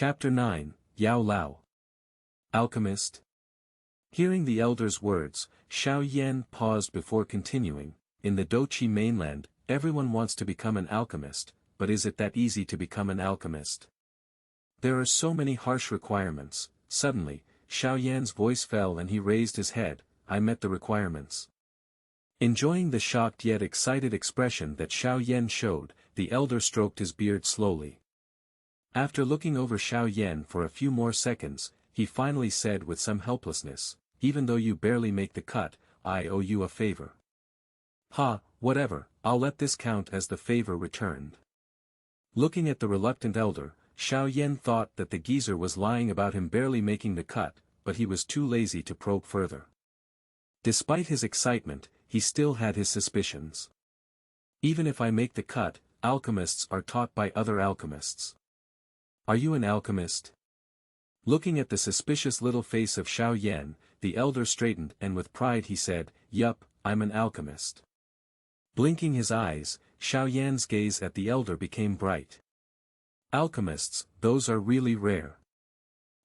Chapter 9, Yao Lao. Alchemist. Hearing the elder's words, Xiao Yan paused before continuing. In the Douqi mainland, everyone wants to become an alchemist, but is it that easy to become an alchemist? There are so many harsh requirements. Suddenly, Xiao Yan's voice fell and he raised his head. I met the requirements. Enjoying the shocked yet excited expression that Xiao Yan showed, the elder stroked his beard slowly. After looking over Xiao Yan for a few more seconds, he finally said with some helplessness, even though you barely make the cut, I owe you a favor. Ha, whatever, I'll let this count as the favor returned. Looking at the reluctant elder, Xiao Yan thought that the geezer was lying about him barely making the cut, but he was too lazy to probe further. Despite his excitement, he still had his suspicions. Even if I make the cut, alchemists are taught by other alchemists. Are you an alchemist? Looking at the suspicious little face of Xiao Yan, the elder straightened and with pride he said, Yup, I'm an alchemist. Blinking his eyes, Xiao Yan's gaze at the elder became bright. Alchemists, those are really rare.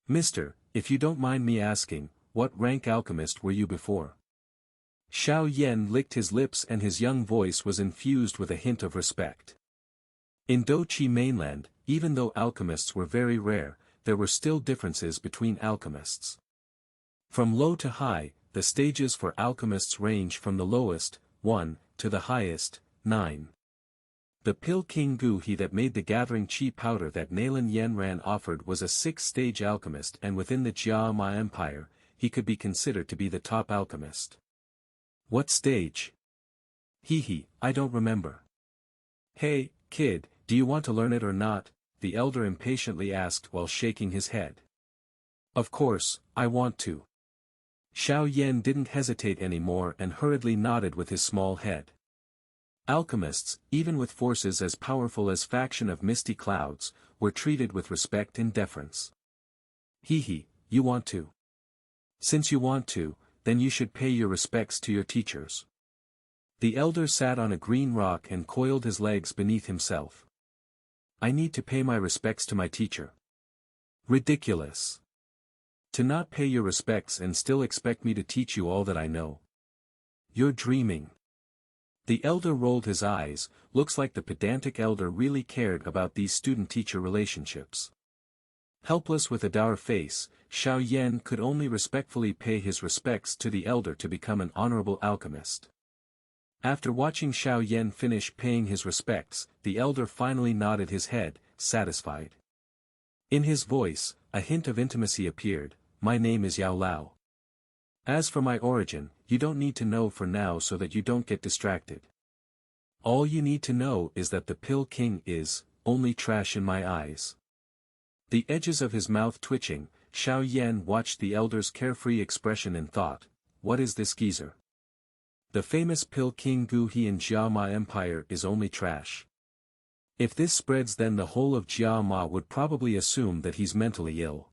Mister, if you don't mind me asking, what rank alchemist were you before? Xiao Yan licked his lips and his young voice was infused with a hint of respect. In Douqi mainland, even though alchemists were very rare, there were still differences between alchemists. From low to high, the stages for alchemists range from the lowest, 1, to the highest, 9. The Pil King Gu he that made the gathering qi powder that Nalan Yanran offered was a 6-stage alchemist and within the Jia Ma Empire, he could be considered to be the top alchemist. What stage? I don't remember. Hey, kid, do you want to learn it or not? The elder impatiently asked while shaking his head. Of course, I want to. Xiao Yan didn't hesitate anymore and hurriedly nodded with his small head. Alchemists, even with forces as powerful as faction of misty clouds, were treated with respect and deference. You want to? Since you want to, then you should pay your respects to your teachers. The elder sat on a green rock and coiled his legs beneath himself. I need to pay my respects to my teacher. Ridiculous. To not pay your respects and still expect me to teach you all that I know. You're dreaming. The elder rolled his eyes. Looks like the pedantic elder really cared about these student-teacher relationships. Helpless with a dour face, Xiao Yan could only respectfully pay his respects to the elder to become an honorable alchemist. After watching Xiao Yan finish paying his respects, the elder finally nodded his head, satisfied. In his voice, a hint of intimacy appeared. My name is Yao Lao. As for my origin, you don't need to know for now so that you don't get distracted. All you need to know is that the Pil King is only trash in my eyes. The edges of his mouth twitching, Xiao Yan watched the elder's carefree expression and thought, what is this geezer? The famous Pil King Gu he in Jia Ma Empire is only trash. If this spreads then the whole of Jia Ma would probably assume that he's mentally ill.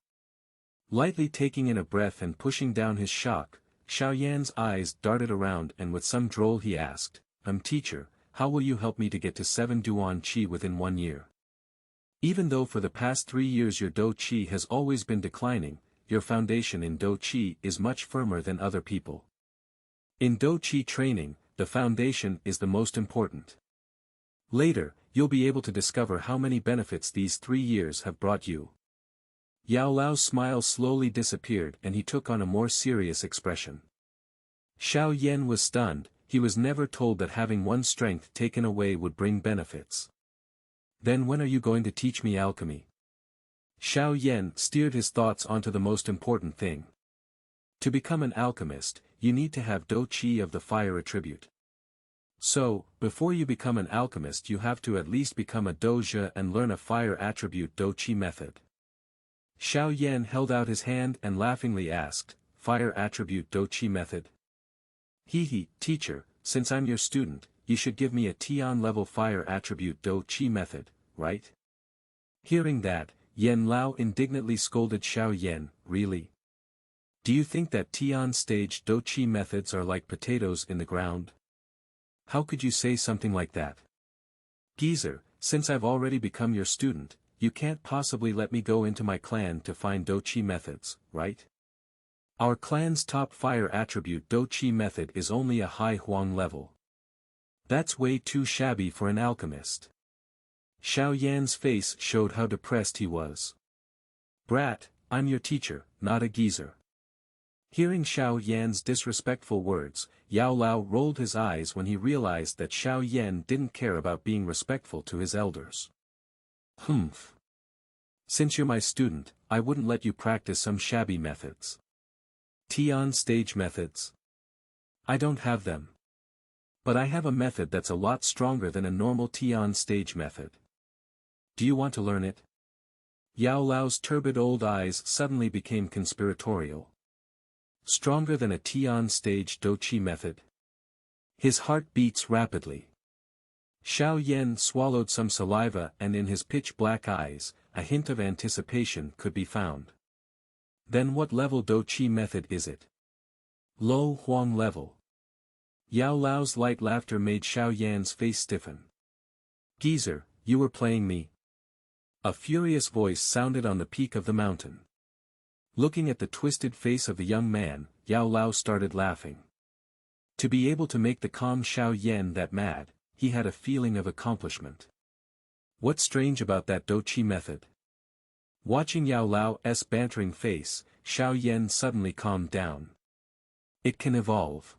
Lightly taking in a breath and pushing down his shock, Xiao Yan's eyes darted around and with some droll he asked, teacher, how will you help me to get to 7 Duan Qi within 1 year? Even though for the past 3 years your Dou Qi has always been declining, your foundation in Dou Qi is much firmer than other people. In Dou Qi training, the foundation is the most important. Later, you'll be able to discover how many benefits these 3 years have brought you. Yao Lao's smile slowly disappeared and he took on a more serious expression. Xiao Yan was stunned. He was never told that having one's strength taken away would bring benefits. Then when are you going to teach me alchemy? Xiao Yan steered his thoughts onto the most important thing. To become an alchemist, you need to have Dou Qi of the fire attribute. So, before you become an alchemist you have to at least become a doja and learn a fire attribute Dou Qi method. Xiao Yan held out his hand and laughingly asked, fire attribute Dou Qi method? Teacher, since I'm your student, you should give me a Tian level fire attribute Dou Qi method, right? Hearing that, Yan Lao indignantly scolded Xiao Yan, really? Do you think that Tian stage Dou Qi methods are like potatoes in the ground? How could you say something like that? Geezer, since I've already become your student, you can't possibly let me go into my clan to find Do-Chi methods, right? Our clan's top fire attribute Do-Chi method is only a high Huang level. That's way too shabby for an alchemist. Xiao Yan's face showed how depressed he was. Brat, I'm your teacher, not a geezer. Hearing Xiao Yan's disrespectful words, Yao Lao rolled his eyes when he realized that Xiao Yan didn't care about being respectful to his elders. Humph. Since you're my student, I wouldn't let you practice some shabby methods. Tian stage methods? I don't have them. But I have a method that's a lot stronger than a normal Tian stage method. Do you want to learn it? Yao Lao's turbid old eyes suddenly became conspiratorial. Stronger than a Tian stage Do-Chi method? His heart beats rapidly. Xiao Yan swallowed some saliva, and in his pitch-black eyes, a hint of anticipation could be found. Then what level Do-Chi method is it? Low Huang level. Yao Lao's light laughter made Xiao Yan's face stiffen. Geezer, you were playing me? A furious voice sounded on the peak of the mountain. Looking at the twisted face of the young man, Yao Lao started laughing. To be able to make the calm Xiao Yan that mad, he had a feeling of accomplishment. What's strange about that Do-Chi method? Watching Yao Lao's bantering face, Xiao Yan suddenly calmed down. It can evolve.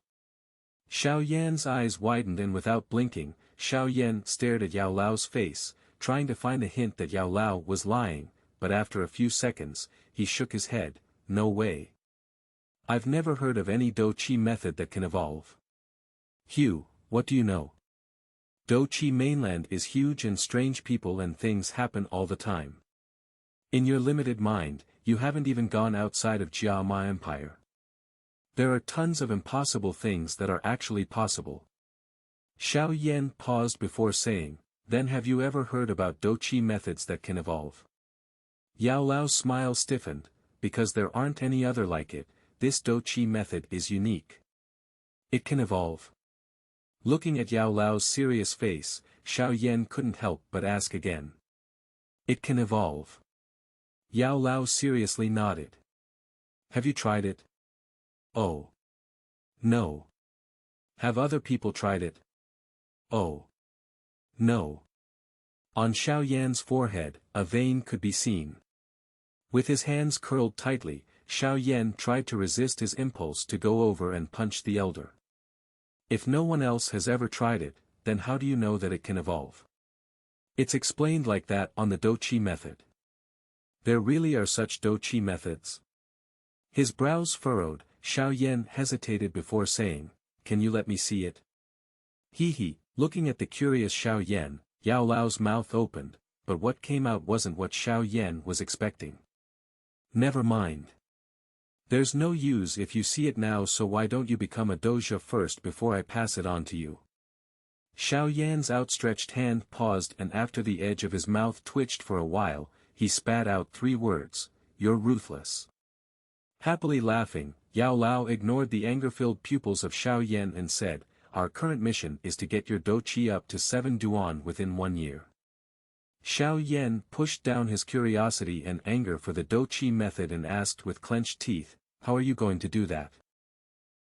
Xiao Yan's eyes widened, and without blinking, Xiao Yan stared at Yao Lao's face, trying to find a hint that Yao Lao was lying, but after a few seconds, he shook his head. No way. I've never heard of any Do-Chi method that can evolve. Hugh, what do you know? Do-Chi mainland is huge, and strange people and things happen all the time. In your limited mind, you haven't even gone outside of Jia Ma Empire. There are tons of impossible things that are actually possible. Xiao Yan paused before saying, then have you ever heard about Do-Chi methods that can evolve? Yao Lao's smile stiffened, because there aren't any other like it. This Do-Chi method is unique. It can evolve. Looking at Yao Lao's serious face, Xiao Yan couldn't help but ask again. It can evolve. Yao Lao seriously nodded. Have you tried it? Oh. No. Have other people tried it? Oh. No. On Xiao Yan's forehead, a vein could be seen. With his hands curled tightly, Xiao Yan tried to resist his impulse to go over and punch the elder. If no one else has ever tried it, then how do you know that it can evolve? It's explained like that on the Do-Chi method. There really are such Do-Chi methods? His brows furrowed, Xiao Yan hesitated before saying, can you let me see it? He, looking at the curious Xiao Yan, Yao Lao's mouth opened, but what came out wasn't what Xiao Yan was expecting. Never mind. There's no use if you see it now, so why don't you become a doja first before I pass it on to you? Xiao Yan's outstretched hand paused, and after the edge of his mouth twitched for a while, he spat out 3 words, you're ruthless. Happily laughing, Yao Lao ignored the anger-filled pupils of Xiao Yan and said, our current mission is to get your Do-Chi up to 7 Duan within 1 year. Xiao Yan pushed down his curiosity and anger for the Do-Chi method and asked with clenched teeth, how are you going to do that?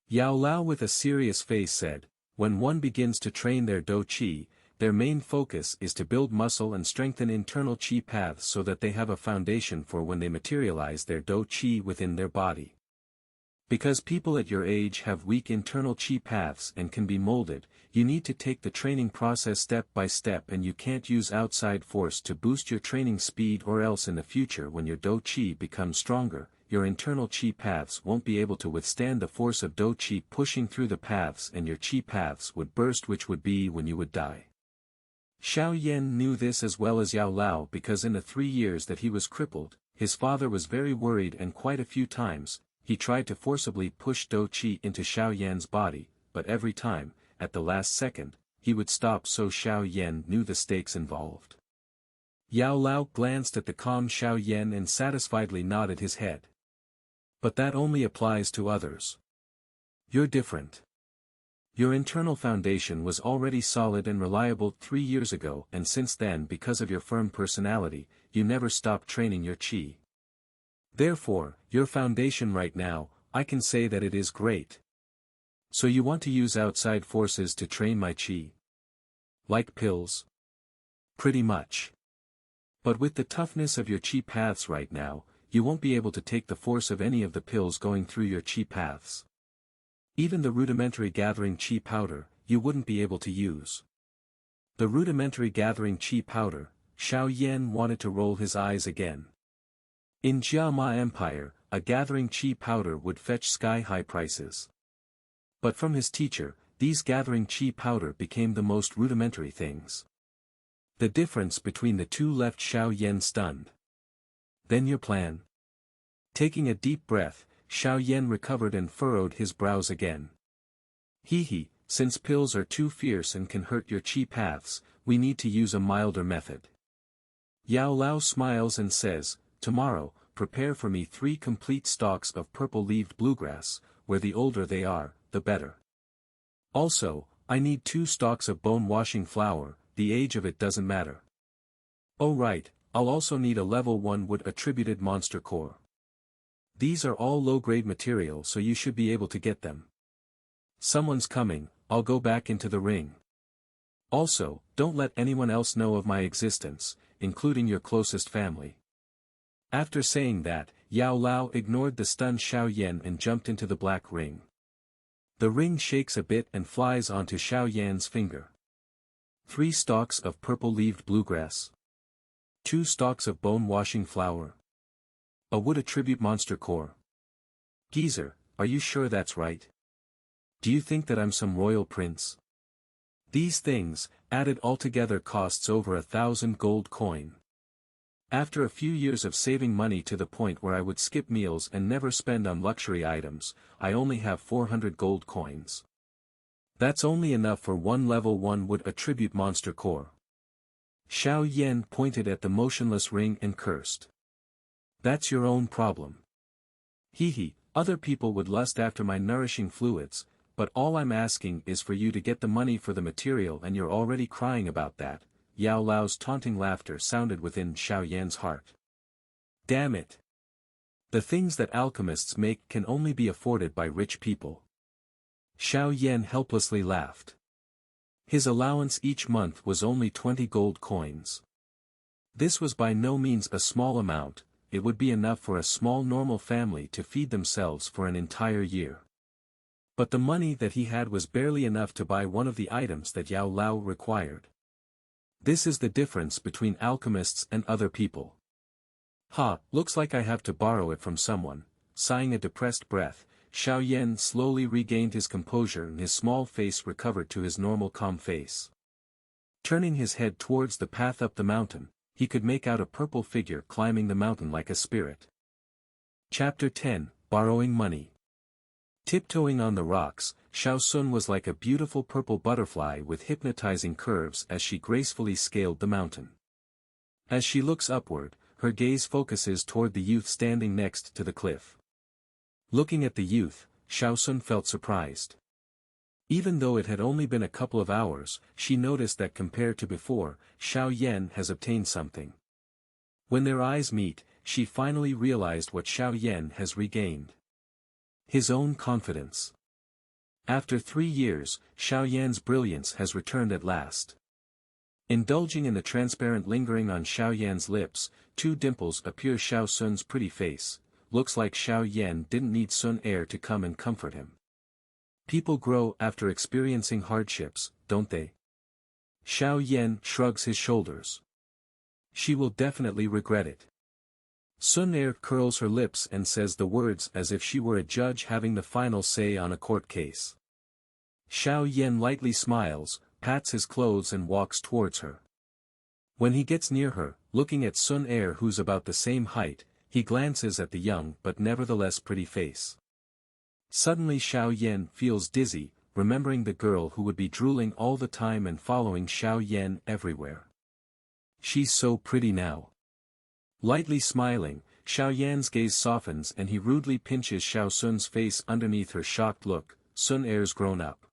Yao Lao with a serious face said, when one begins to train their Do-Chi, their main focus is to build muscle and strengthen internal Chi paths so that they have a foundation for when they materialize their Do-Chi within their body. Because people at your age have weak internal Chi paths and can be molded, you need to take the training process step by step, and you can't use outside force to boost your training speed, or else in the future when your Do-Chi becomes stronger, your internal Chi paths won't be able to withstand the force of Do-Chi pushing through the paths, and your Chi paths would burst, which would be when you would die. Xiao Yan knew this as well as Yao Lao, because in the 3 years that he was crippled, his father was very worried, and quite a few times, he tried to forcibly push Do-Chi into Xiao Yan's body, but every time, at the last second, he would stop, so Xiao Yan knew the stakes involved. Yao Lao glanced at the calm Xiao Yan and satisfiedly nodded his head. But that only applies to others. You're different. Your internal foundation was already solid and reliable 3 years ago, and since then, because of your firm personality, you never stop training your qi. Therefore, your foundation right now, I can say that it is great. So you want to use outside forces to train my qi? Like pills? Pretty much. But with the toughness of your qi paths right now, you won't be able to take the force of any of the pills going through your qi paths. Even the rudimentary gathering qi powder, you wouldn't be able to use. The rudimentary gathering qi powder, Xiao Yan wanted to roll his eyes again. In Jiama Empire, a gathering qi powder would fetch sky-high prices. But from his teacher, these gathering qi powder became the most rudimentary things. The difference between the two left Xiao Yan stunned. Then your plan? Taking a deep breath, Xiao Yan recovered and furrowed his brows again. He, since pills are too fierce and can hurt your qi paths, we need to use a milder method. Yao Lao smiles and says, tomorrow, prepare for me 3 complete stalks of purple-leaved bluegrass, where the older they are, the better. Also, I need 2 stalks of bone-washing flour, the age of it doesn't matter. Oh right, I'll also need a level 1 wood attributed monster core. These are all low-grade material so you should be able to get them. Someone's coming, I'll go back into the ring. Also, don't let anyone else know of my existence, including your closest family. After saying that, Yao Lao ignored the stunned Xiao Yan and jumped into the black ring. The ring shakes a bit and flies onto Xiao Yan's finger. 3 stalks of purple-leaved bluegrass. 2 stalks of bone-washing flour. A wood attribute monster core. Geezer, are you sure that's right? Do you think that I'm some royal prince? These things, added altogether costs over 1,000 gold coin. After a few years of saving money to the point where I would skip meals and never spend on luxury items, I only have 400 gold coins. That's only enough for 1 level 1 wood attribute monster core. Xiao Yan pointed at the motionless ring and cursed. That's your own problem. Other people would lust after my nourishing fluids, but all I'm asking is for you to get the money for the material and you're already crying about that. Yao Lao's taunting laughter sounded within Xiao Yan's heart. Damn it! The things that alchemists make can only be afforded by rich people. Xiao Yan helplessly laughed. His allowance each month was only 20 gold coins. This was by no means a small amount, it would be enough for a small normal family to feed themselves for an entire year. But the money that he had was barely enough to buy one of the items that Yao Lao required. This is the difference between alchemists and other people. Looks like I have to borrow it from someone. Sighing a depressed breath, Xiao Yan slowly regained his composure and his small face recovered to his normal calm face. Turning his head towards the path up the mountain, he could make out a purple figure climbing the mountain like a spirit. Chapter 10, Borrowing Money. Tiptoeing on the rocks, Xiao Sun was like a beautiful purple butterfly with hypnotizing curves as she gracefully scaled the mountain. As she looks upward, her gaze focuses toward the youth standing next to the cliff. Looking at the youth, Xiao Sun felt surprised. Even though it had only been a couple of hours, she noticed that compared to before, Xiao Yan has obtained something. When their eyes meet, she finally realized what Xiao Yan has regained. His own confidence. After 3 years, Xiao Yan's brilliance has returned at last. Indulging in the transparent lingering on Xiao Yan's lips, 2 dimples appear Xiao Sun's pretty face. Looks like Xiao Yan didn't need Sun Air to come and comfort him. People grow after experiencing hardships, don't they? Xiao Yan shrugs his shoulders. She will definitely regret it. Sun Air curls her lips and says the words as if she were a judge having the final say on a court case. Xiao Yan lightly smiles, pats his clothes and walks towards her. When he gets near her, looking at Sun Air who's about the same height, he glances at the young but nevertheless pretty face. Suddenly Xiao Yan feels dizzy, remembering the girl who would be drooling all the time and following Xiao Yan everywhere. She's so pretty now. Lightly smiling, Xiao Yan's gaze softens and he rudely pinches Xiao Sun's face underneath her shocked look. Sun Air's grown up.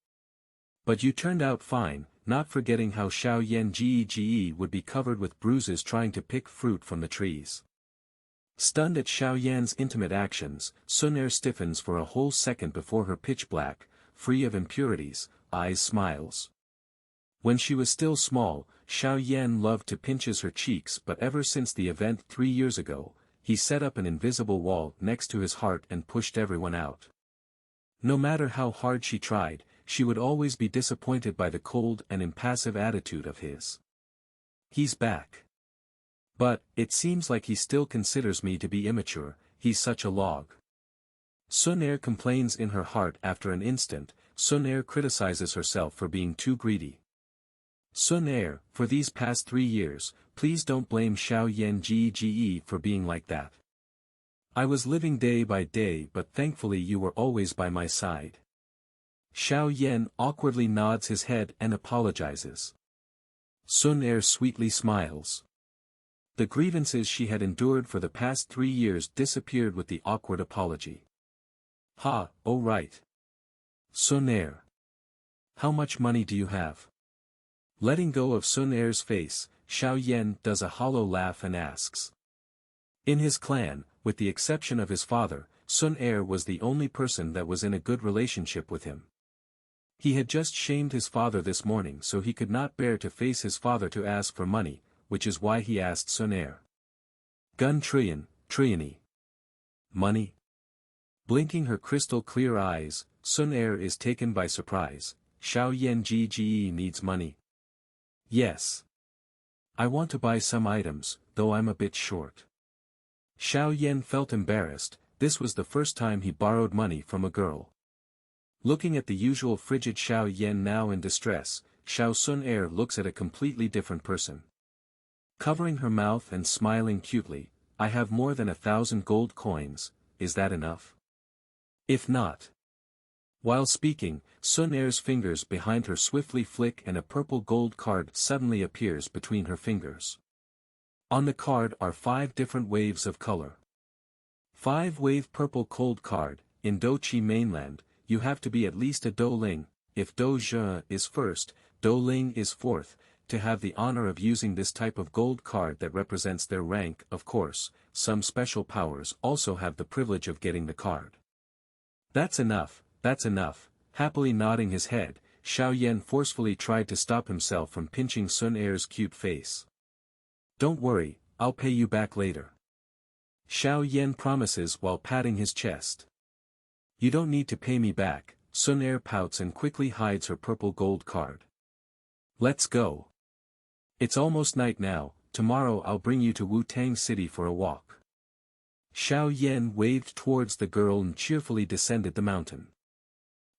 But you turned out fine, not forgetting how Xiao Yan Ge would be covered with bruises trying to pick fruit from the trees. Stunned at Xiao Yan's intimate actions, Sun Er stiffens for a whole second before her pitch-black, free of impurities, eyes smiles. When she was still small, Xiao Yan loved to pinches her cheeks, but ever since the event 3 years ago, he set up an invisible wall next to his heart and pushed everyone out. No matter how hard she tried, she would always be disappointed by the cold and impassive attitude of his. He's back. But, it seems like he still considers me to be immature, he's such a log. Sun Er complains in her heart. After an instant, Sun Er criticizes herself for being too greedy. Sun Er, for these past 3 years, please don't blame Xiao Yan Ge for being like that. I was living day by day, but thankfully you were always by my side. Xiao Yan awkwardly nods his head and apologizes. Sun Er sweetly smiles. The grievances she had endured for the past 3 years disappeared with the awkward apology. Ha, oh right. Sun Er. How much money do you have? Letting go of Sun Er's face, Xiao Yan does a hollow laugh and asks. In his clan, with the exception of his father, Sun Er was the only person that was in a good relationship with him. He had just shamed his father this morning, so he could not bear to face his father to ask for money, which is why he asked Sun Er. Gun Triony. Money? Blinking her crystal-clear eyes, Sun Er is taken by surprise. Xiao Yan Ge needs money. Yes. I want to buy some items, though I'm a bit short. Xiao Yan felt embarrassed. This was the first time he borrowed money from a girl. Looking at the usual frigid Xiao Yan now in distress, Xiao Sun Er looks at a completely different person. Covering her mouth and smiling cutely, I have more than 1,000 gold coins, is that enough? If not. While speaking, Sun Er's fingers behind her swiftly flick and a purple gold card suddenly appears between her fingers. On the card are 5 different waves of color. 5-wave purple cold card. In Dochi mainland, you have to be at least a Doling. If Dozhe is first, Doling is fourth. To have the honor of using this type of gold card that represents their rank. Of course, some special powers also have the privilege of getting the card. That's enough, happily nodding his head, Xiao Yan forcefully tried to stop himself from pinching Sun Er's cute face. Don't worry, I'll pay you back later. Xiao Yan promises while patting his chest. You don't need to pay me back, Sun Er pouts and quickly hides her purple gold card. Let's go. It's almost night now, tomorrow I'll bring you to Wu-Tang City for a walk. Xiao Yan waved towards the girl and cheerfully descended the mountain.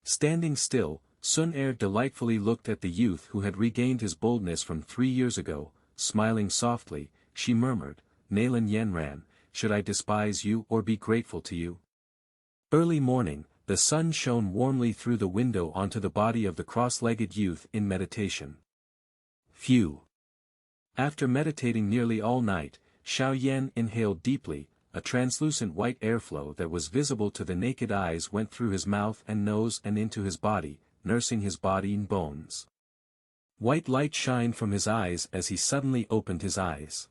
Standing still, Sun Er delightfully looked at the youth who had regained his boldness from 3 years ago. Smiling softly, she murmured, Nalan Yanran, should I despise you or be grateful to you? Early morning, the sun shone warmly through the window onto the body of the cross-legged youth in meditation. Phew. After meditating nearly all night, Xiao Yan inhaled deeply. A translucent white airflow that was visible to the naked eyes went through his mouth and nose and into his body, nursing his body and bones. White light shined from his eyes as he suddenly opened his eyes.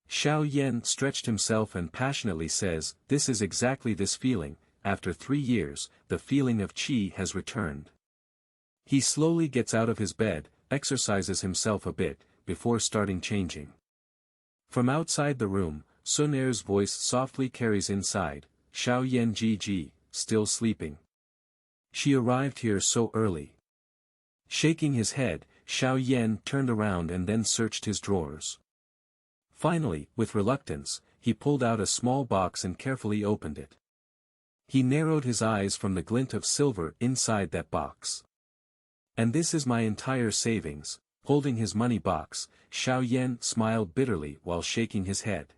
Xiao Yan stretched himself and passionately says, this is exactly this feeling. After 3 years, the feeling of qi has returned. He slowly gets out of his bed, exercises himself a bit, before starting changing. From outside the room, Sun Er's voice softly carries inside, Xiao Yan Ge, still sleeping. She arrived here so early. Shaking his head, Xiao Yan turned around and then searched his drawers. Finally, with reluctance, he pulled out a small box and carefully opened it. He narrowed his eyes from the glint of silver inside that box. And this is my entire savings. Holding his money box, Xiao Yan smiled bitterly while shaking his head.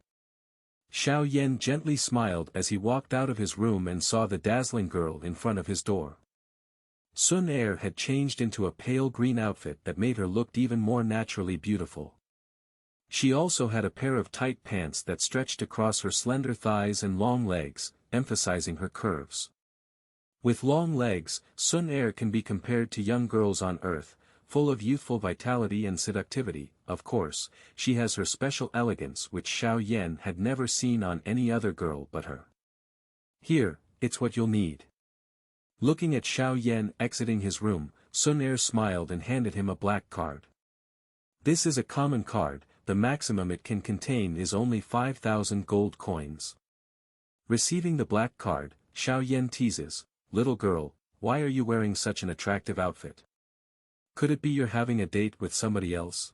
Xiao Yan gently smiled as he walked out of his room and saw the dazzling girl in front of his door. Sun Er had changed into a pale green outfit that made her look even more naturally beautiful. She also had a pair of tight pants that stretched across her slender thighs and long legs, emphasizing her curves. With long legs, Sun Er can be compared to young girls on Earth, full of youthful vitality and seductivity. Of course, she has her special elegance which Xiao Yan had never seen on any other girl but her. Here, it's what you'll need. Looking at Xiao Yan exiting his room, Sun Er smiled and handed him a black card. This is a common card, the maximum it can contain is only 5,000 gold coins. Receiving the black card, Xiao Yan teases, "Little girl, why are you wearing such an attractive outfit? Could it be you're having a date with somebody else?"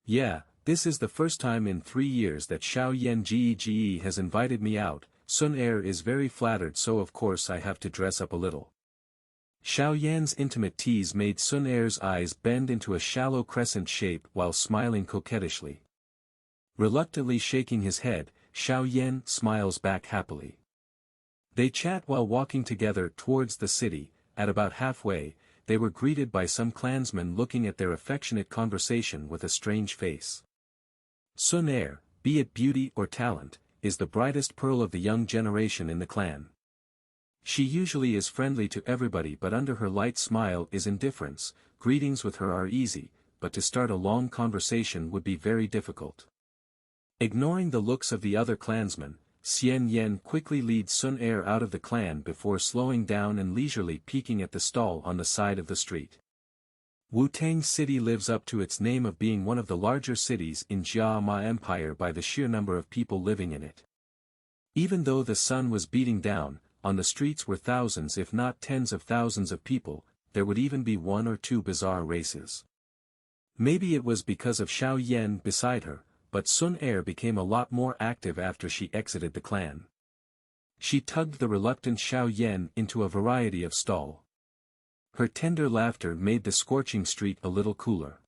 "Yeah, this is the first time in 3 years that Xiao Yan Gege has invited me out." Sun Er is very flattered, so of course I have to dress up a little. Xiao Yan's intimate tease made Sun Er's eyes bend into a shallow crescent shape while smiling coquettishly. Reluctantly shaking his head, Xiao Yan smiles back happily. They chat while walking together towards the city. At about halfway, they were greeted by some clansmen looking at their affectionate conversation with a strange face. Sun Er, be it beauty or talent, is the brightest pearl of the young generation in the clan. She usually is friendly to everybody, but under her light smile is indifference. Greetings with her are easy, but to start a long conversation would be very difficult. Ignoring the looks of the other clansmen, Xian Yan quickly leads Sun Er out of the clan before slowing down and leisurely peeking at the stall on the side of the street. Wu-Tang City lives up to its name of being one of the larger cities in Jia Ma Empire by the sheer number of people living in it. Even though the sun was beating down, on the streets were thousands if not tens of thousands of people. There would even be 1 or 2 bizarre races. Maybe it was because of Xiao Yan beside her, but Sun Er became a lot more active after she exited the clan. She tugged the reluctant Xiao Yan into a variety of stall. Her tender laughter made the scorching street a little cooler.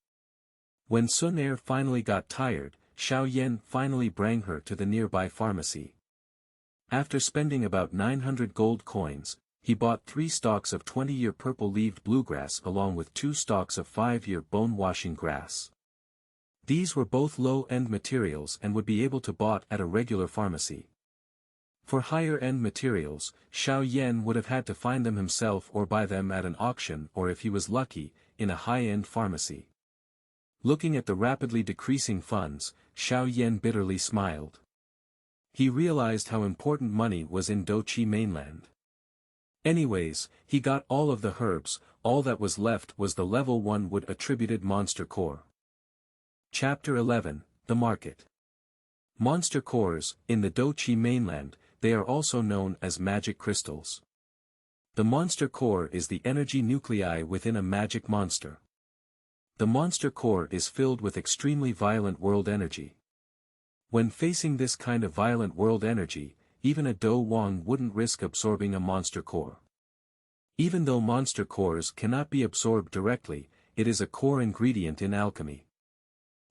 When Sun Er finally got tired, Xiao Yan finally brought her to the nearby pharmacy. After spending about 900 gold coins, he bought 3 stalks of 20-year purple-leaved bluegrass along with 2 stalks of 5-year bone-washing grass. These were both low-end materials and would be able to bought at a regular pharmacy. For higher-end materials, Xiao Yan would have had to find them himself or buy them at an auction, or if he was lucky, in a high-end pharmacy. Looking at the rapidly decreasing funds, Xiao Yan bitterly smiled. He realized how important money was in Dochi mainland. Anyways, he got all of the herbs. All that was left was the level 1 wood attributed monster core. Chapter 11, The Market. Monster cores, in the Dochi mainland, they are also known as magic crystals. The monster core is the energy nuclei within a magic monster. The monster core is filled with extremely violent world energy. When facing this kind of violent world energy, even a Do Wang wouldn't risk absorbing a monster core. Even though monster cores cannot be absorbed directly, it is a core ingredient in alchemy.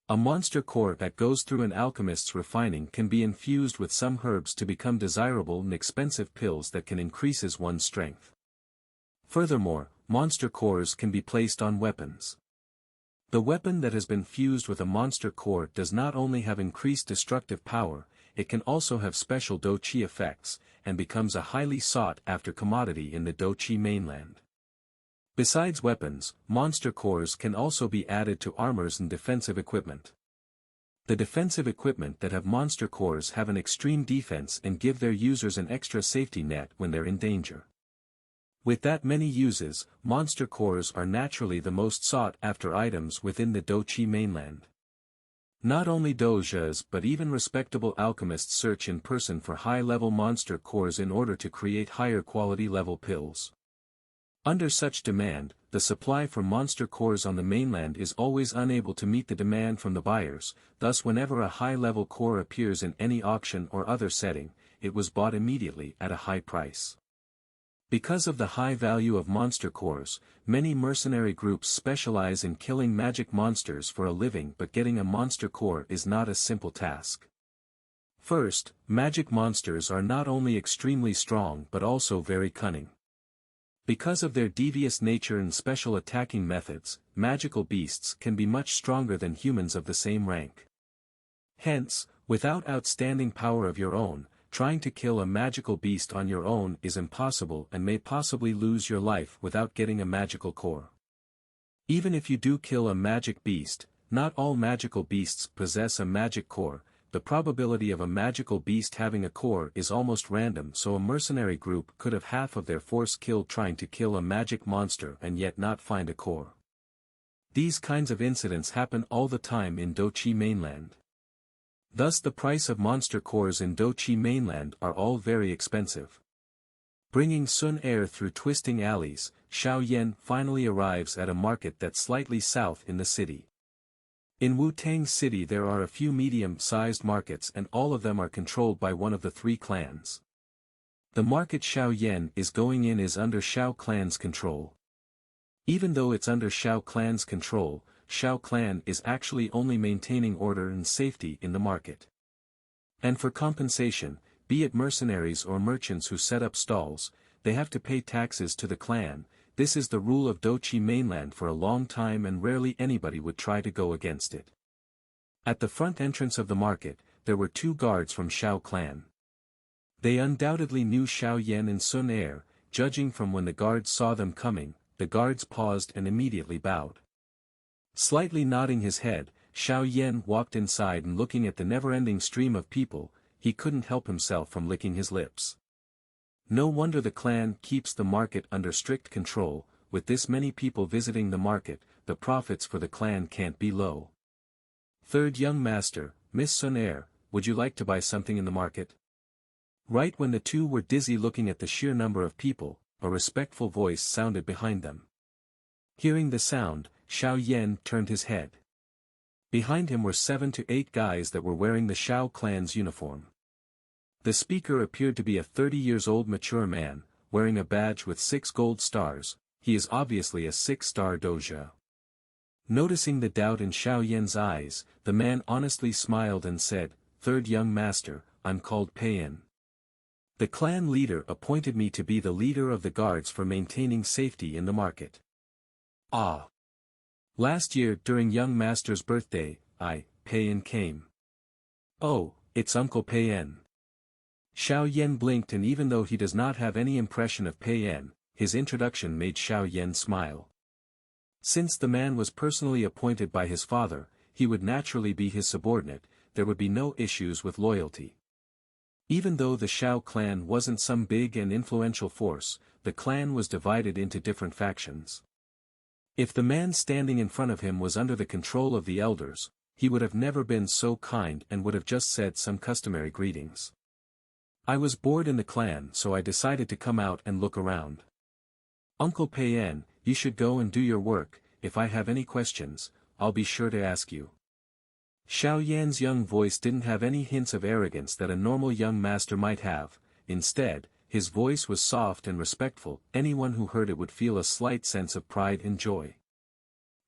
A monster core that goes through an alchemist's refining can be infused with some herbs to become desirable and expensive pills that can increases one's strength. Furthermore, monster cores can be placed on weapons. The weapon that has been fused with a monster core does not only have increased destructive power, it can also have special Do-Chi effects, and becomes a highly sought-after commodity in the Do-Chi mainland. Besides weapons, monster cores can also be added to armors and defensive equipment. The defensive equipment that have monster cores have an extreme defense and give their users an extra safety net when they're in danger. With that many uses, monster cores are naturally the most sought-after items within the Do-Chi mainland. Not only dojas but even respectable alchemists search in person for high-level monster cores in order to create higher quality level pills. Under such demand, the supply for monster cores on the mainland is always unable to meet the demand from the buyers, thus whenever a high-level core appears in any auction or other setting, it was bought immediately at a high price. Because of the high value of monster cores, many mercenary groups specialize in killing magic monsters for a living, but getting a monster core is not a simple task. First, magic monsters are not only extremely strong but also very cunning. Because of their devious nature and special attacking methods, magical beasts can be much stronger than humans of the same rank. Hence, without outstanding power of your own, trying to kill a magical beast on your own is impossible and may possibly lose your life without getting a magical core. Even if you do kill a magic beast, not all magical beasts possess a magic core. The probability of a magical beast having a core is almost random, so a mercenary group could have half of their force killed trying to kill a magic monster and yet not find a core. These kinds of incidents happen all the time in Dochi mainland. Thus the price of monster cores in Dochi mainland are all very expensive. Bringing Sun Air through twisting alleys, Xiao Yan finally arrives at a market that's slightly south in the city. In Wu-Tang City there are a few medium-sized markets and all of them are controlled by one of the three clans. The market Xiao Yan is going in is under Xiao Clan's control. Even though it's under Xiao Clan's control, Xiao Clan is actually only maintaining order and safety in the market. And for compensation, be it mercenaries or merchants who set up stalls, they have to pay taxes to the clan. This is the rule of Dochi mainland for a long time and rarely anybody would try to go against it. At the front entrance of the market, there were two guards from Xiao Clan. They undoubtedly knew Xiao Yan and Sun Air. Judging from when the guards saw them coming, the guards paused and immediately bowed. Slightly nodding his head, Xiao Yan walked inside and looking at the never-ending stream of people, he couldn't help himself from licking his lips. No wonder the clan keeps the market under strict control. With this many people visiting the market, the profits for the clan can't be low. Third young master, Miss Sun Air, would you like to buy something in the market? Right when the two were dizzy looking at the sheer number of people, a respectful voice sounded behind them. Hearing the sound, Xiao Yan turned his head. Behind him were 7 to 8 guys that were wearing the Xiao clan's uniform. The speaker appeared to be a 30-years-old mature man, wearing a badge with 6 gold stars. He is obviously a 6-star doja. Noticing the doubt in Xiao Yan's eyes, the man honestly smiled and said, "Third young master, I'm called Peiyan. The clan leader appointed me to be the leader of the guards for maintaining safety in the market." Ah! Last year during young master's birthday, Peiyan came. Oh, it's Uncle Peiyan. Xiao Yan blinked, and even though he does not have any impression of Peiyan, his introduction made Xiao Yan smile. Since the man was personally appointed by his father, he would naturally be his subordinate. There would be no issues with loyalty. Even though the Xiao clan wasn't some big and influential force, the clan was divided into different factions. If the man standing in front of him was under the control of the elders, he would have never been so kind and would have just said some customary greetings. I was bored in the clan, so I decided to come out and look around. Uncle Peiyan, you should go and do your work. If I have any questions, I'll be sure to ask you. Xiao Yan's young voice didn't have any hints of arrogance that a normal young master might have. Instead, his voice was soft and respectful. Anyone who heard it would feel a slight sense of pride and joy.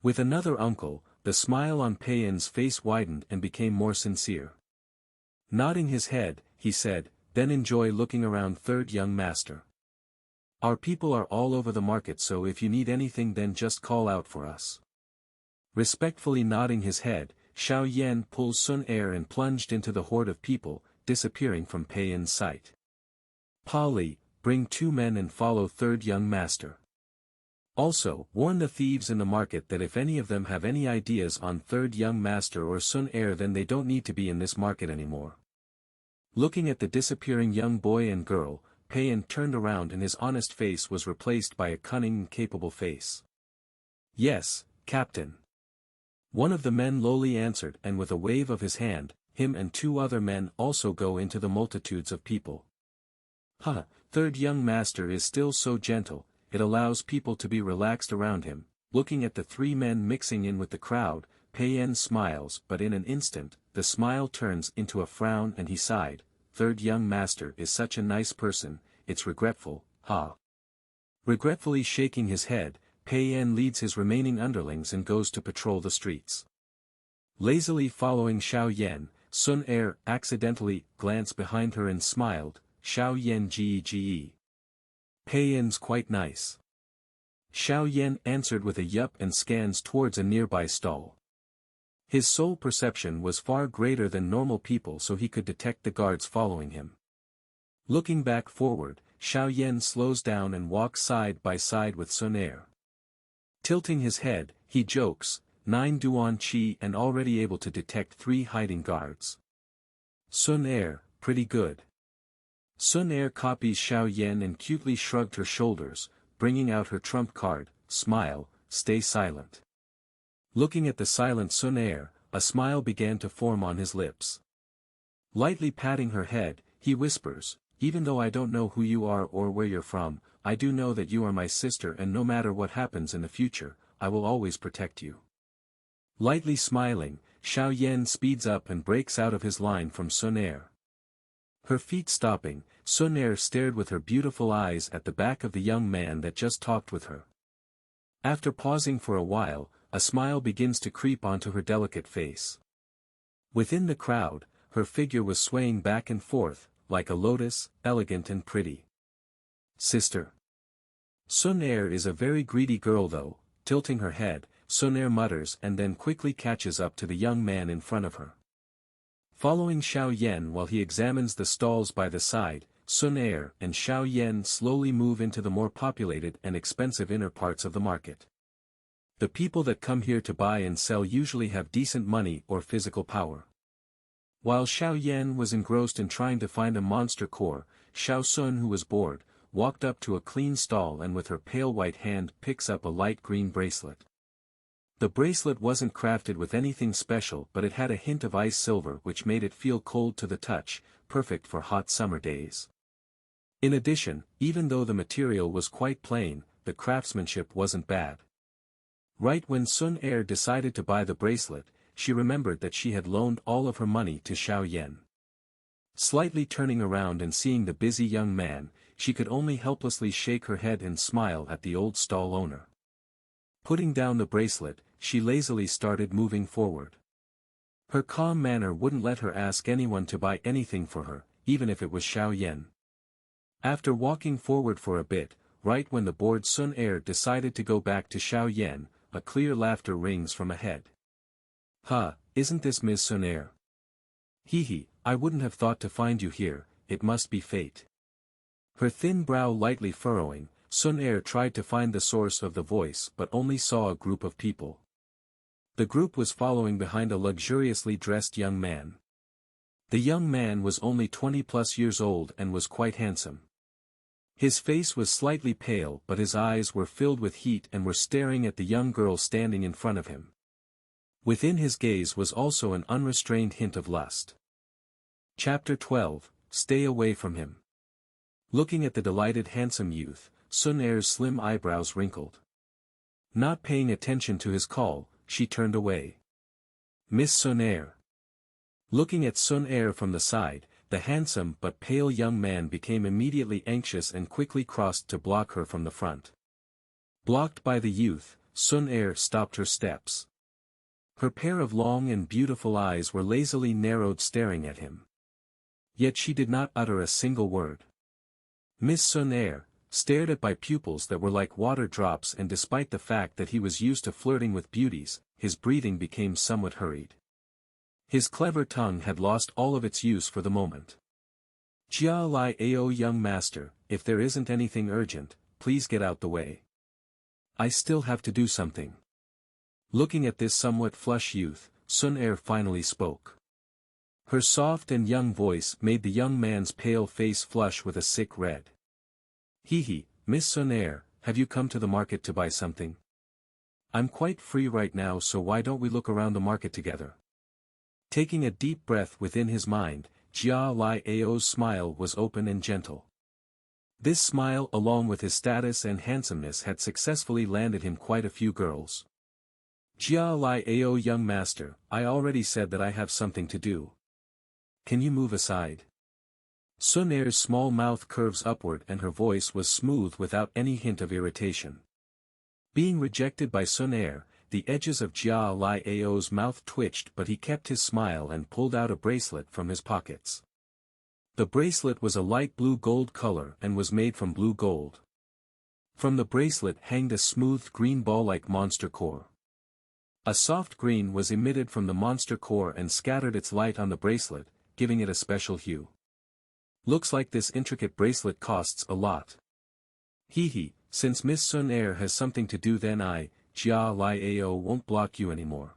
With another uncle, the smile on Peiyan's face widened and became more sincere. Nodding his head, he said, "Then enjoy looking around, third young master. Our people are all over the market, so if you need anything then just call out for us." Respectfully nodding his head, Xiao Yan pulled Sun Air and plunged into the horde of people, disappearing from Peiyan's sight. "Polly, bring 2 men and follow third young master. Also, warn the thieves in the market that if any of them have any ideas on third young master or Sun Air then they don't need to be in this market anymore." Looking at the disappearing young boy and girl, Peiyan turned around and his honest face was replaced by a cunning and capable face. "Yes, Captain." One of the men lowly answered, and with a wave of his hand, him and 2 other men also go into the multitudes of people. Third young master is still so gentle, it allows people to be relaxed around him. Looking at the 3 men mixing in with the crowd, Peiyan smiles, but in an instant, the smile turns into a frown and he sighed. "Third young master is such a nice person, it's regretful, Regretfully shaking his head, Peiyan leads his remaining underlings and goes to patrol the streets. Lazily following Xiao Yan, Sun Air accidentally glanced behind her and smiled. "Xiao Yan ge. Peiyan's quite nice." Xiao Yan answered with a yup and scans towards a nearby stall. His soul perception was far greater than normal people, so he could detect the guards following him. Looking back forward, Xiao Yan slows down and walks side by side with Sun Air. Tilting his head, he jokes, 9 Duan Qi and already able to detect 3 hiding guards. Sun Er, pretty good. Sun Er copies Xiao Yan and cutely shrugged her shoulders, bringing out her trump card, smile, stay silent. Looking at the silent Sun Er, a smile began to form on his lips. Lightly patting her head, he whispers, even though I don't know who you are or where you're from, I do know that you are my sister and no matter what happens in the future, I will always protect you. Lightly smiling, Xiao Yan speeds up and breaks out of his line from Sun Er. Her feet stopping, Sun Er stared with her beautiful eyes at the back of the young man that just talked with her. After pausing for a while, a smile begins to creep onto her delicate face. Within the crowd, her figure was swaying back and forth, like a lotus, elegant and pretty. Sister. Sun Er is a very greedy girl though, tilting her head, Sun Er mutters and then quickly catches up to the young man in front of her. Following Xiao Yan while he examines the stalls by the side, Sun Er and Xiao Yan slowly move into the more populated and expensive inner parts of the market. The people that come here to buy and sell usually have decent money or physical power. While Xiao Yan was engrossed in trying to find a monster core, Xiao Sun, who was bored, walked up to a clean stall and with her pale white hand picks up a light green bracelet. The bracelet wasn't crafted with anything special but it had a hint of ice silver which made it feel cold to the touch, perfect for hot summer days. In addition, even though the material was quite plain, the craftsmanship wasn't bad. Right when Sun Er decided to buy the bracelet, she remembered that she had loaned all of her money to Xiao Yan. Slightly turning around and seeing the busy young man, she could only helplessly shake her head and smile at the old stall owner. Putting down the bracelet, she lazily started moving forward. Her calm manner wouldn't let her ask anyone to buy anything for her, even if it was Xiao Yan. After walking forward for a bit, right when the bored Sun Er decided to go back to Xiao Yan, a clear laughter rings from ahead. "Huh, isn't this Ms. Sun Er? Hee, I wouldn't have thought to find you here, it must be fate." Her thin brow lightly furrowing, Sun Er tried to find the source of the voice but only saw a group of people. The group was following behind a luxuriously dressed young man. The young man was only 20+ years old and was quite handsome. His face was slightly pale but his eyes were filled with heat and were staring at the young girl standing in front of him. Within his gaze was also an unrestrained hint of lust. Chapter 12, Stay away from him. Looking at the delighted handsome youth, Sun Er's slim eyebrows wrinkled. Not paying attention to his call, she turned away. "Miss Sun Er." Looking at Sun Er from the side, the handsome but pale young man became immediately anxious and quickly crossed to block her from the front. Blocked by the youth, Sun Er stopped her steps. Her pair of long and beautiful eyes were lazily narrowed staring at him. Yet she did not utter a single word. Miss Sun Er, stared at by pupils that were like water drops and despite the fact that he was used to flirting with beauties, his breathing became somewhat hurried. His clever tongue had lost all of its use for the moment. "Jia Lai Ao young master, if there isn't anything urgent, please get out the way. I still have to do something." Looking at this somewhat flush youth, Sun Er finally spoke. Her soft and young voice made the young man's pale face flush with a sick red. "Hee, Miss Sun Er, have you come to the market to buy something? I'm quite free right now so why don't we look around the market together?" Taking a deep breath within his mind, Jia Lai Ao's smile was open and gentle. This smile along with his status and handsomeness had successfully landed him quite a few girls. "Jia Lai Ao young master, I already said that I have something to do. Can you move aside?" Sun Er's small mouth curves upward and her voice was smooth without any hint of irritation. Being rejected by Sun Er, the edges of Jia Lai Ao's mouth twitched but he kept his smile and pulled out a bracelet from his pockets. The bracelet was a light blue gold color and was made from blue gold. From the bracelet hanged a smooth green ball-like monster core. A soft green was emitted from the monster core and scattered its light on the bracelet, giving it a special hue. "Looks like this intricate bracelet costs a lot. Hee, since Miss Sun Er has something to do then I, Jia Liao won't block you anymore.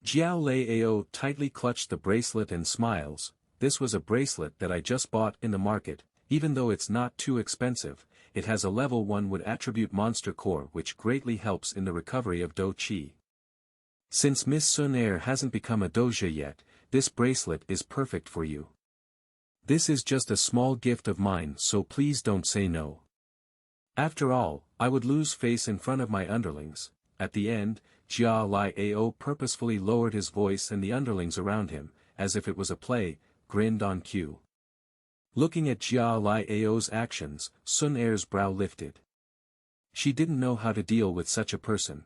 Jiao Liao tightly clutched the bracelet and smiles. This was a bracelet that I just bought in the market, even though it's not too expensive. It has a level 1 wood attribute monster core which greatly helps in the recovery of Do Qi. Since Miss Sun Air hasn't become a doja yet, this bracelet is perfect for you. This is just a small gift of mine, so please don't say no. After all, I would lose face in front of my underlings. At the end, Jia Liao purposefully lowered his voice, and the underlings around him, as if it was a play, grinned on cue. Looking at Jia Liao's actions, Sun Air's brow lifted. She didn't know how to deal with such a person.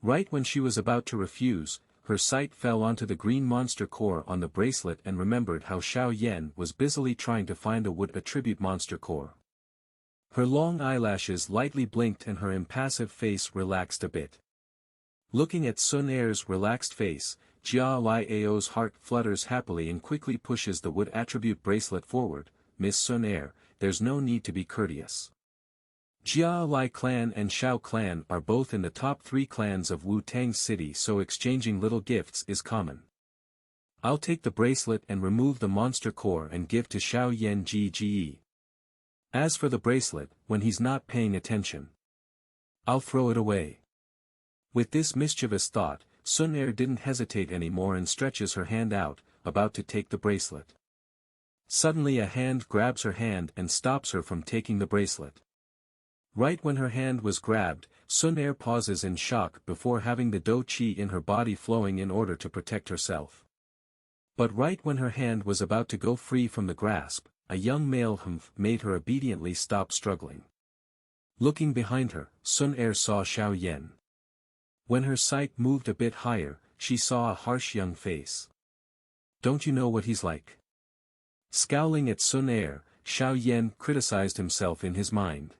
Right when she was about to refuse, her sight fell onto the green monster core on the bracelet and remembered how Xiao Yan was busily trying to find a wood attribute monster core. Her long eyelashes lightly blinked and her impassive face relaxed a bit. Looking at Sun Air's relaxed face, Jia Liao's heart flutters happily and quickly pushes the wood attribute bracelet forward. Miss Sun Air, there's no need to be courteous. Jia Li clan and Shao clan are both in the top 3 clans of Wu-Tang City, so exchanging little gifts is common. I'll take the bracelet and remove the monster core and give to Xiao Yan Gge. As for the bracelet, when he's not paying attention, I'll throw it away. With this mischievous thought, Sun Air didn't hesitate anymore and stretches her hand out, about to take the bracelet. Suddenly a hand grabs her hand and stops her from taking the bracelet. Right when her hand was grabbed, Sun Air pauses in shock before having the Do Qi in her body flowing in order to protect herself. But right when her hand was about to go free from the grasp, a young male humph made her obediently stop struggling. Looking behind her, Sun Air saw Xiao Yan. When her sight moved a bit higher, she saw a harsh young face. Don't you know what he's like? Scowling at Sun Air, Xiao Yan criticized himself in his mind.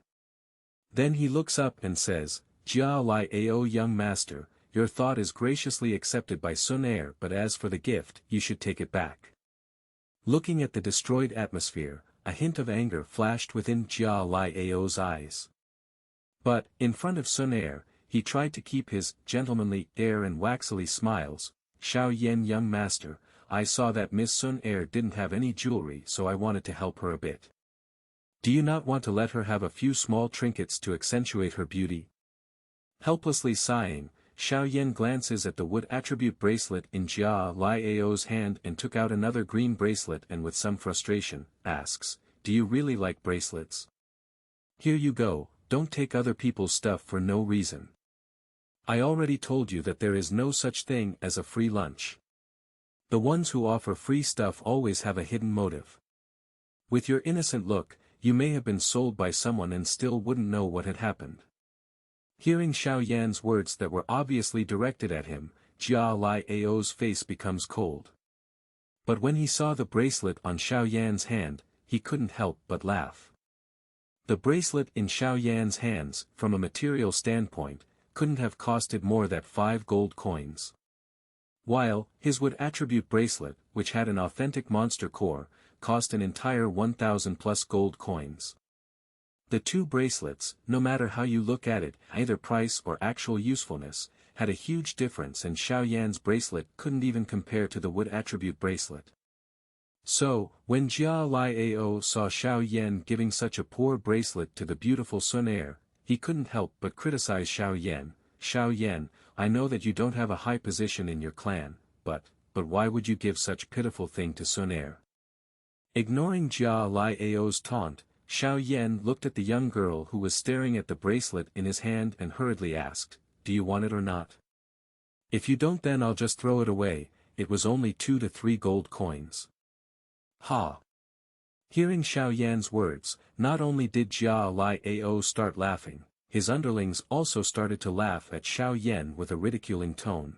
Then he looks up and says, Jia Liao young master, your thought is graciously accepted by Sun Air, but as for the gift, you should take it back. Looking at the destroyed atmosphere, a hint of anger flashed within Jia Liao's eyes. But, in front of Sun Air, he tried to keep his gentlemanly air and waxily smiles. Xiao Yan young master, I saw that Miss Sun Air didn't have any jewelry, so I wanted to help her a bit. Do you not want to let her have a few small trinkets to accentuate her beauty? Helplessly sighing, Xiao Yan glances at the wood attribute bracelet in Jia Liao's hand and took out another green bracelet and with some frustration, asks, do you really like bracelets? Here you go, don't take other people's stuff for no reason. I already told you that there is no such thing as a free lunch. The ones who offer free stuff always have a hidden motive. With your innocent look, you may have been sold by someone and still wouldn't know what had happened. Hearing Xiao Yan's words that were obviously directed at him, Jia Liao's face becomes cold. But when he saw the bracelet on Xiao Yan's hand, he couldn't help but laugh. The bracelet in Xiao Yan's hands, from a material standpoint, couldn't have costed more than 5 gold coins. While, his wood attribute bracelet, which had an authentic monster core, cost an entire 1,000 plus gold coins. The two bracelets, no matter how you look at it, either price or actual usefulness, had a huge difference, and Xiao Yan's bracelet couldn't even compare to the wood attribute bracelet. So, when Jia Liao saw Xiao Yan giving such a poor bracelet to the beautiful Sun Air, he couldn't help but criticize Xiao Yan. Xiao Yan, I know that you don't have a high position in your clan, but why would you give such pitiful thing to Sun Air? Ignoring Jia Liao's taunt, Xiao Yan looked at the young girl who was staring at the bracelet in his hand and hurriedly asked, do you want it or not? If you don't, then I'll just throw it away. It was only 2 to 3 gold coins. Ha! Hearing Xiao Yan's words, not only did Jia Liao start laughing, his underlings also started to laugh at Xiao Yan with a ridiculing tone.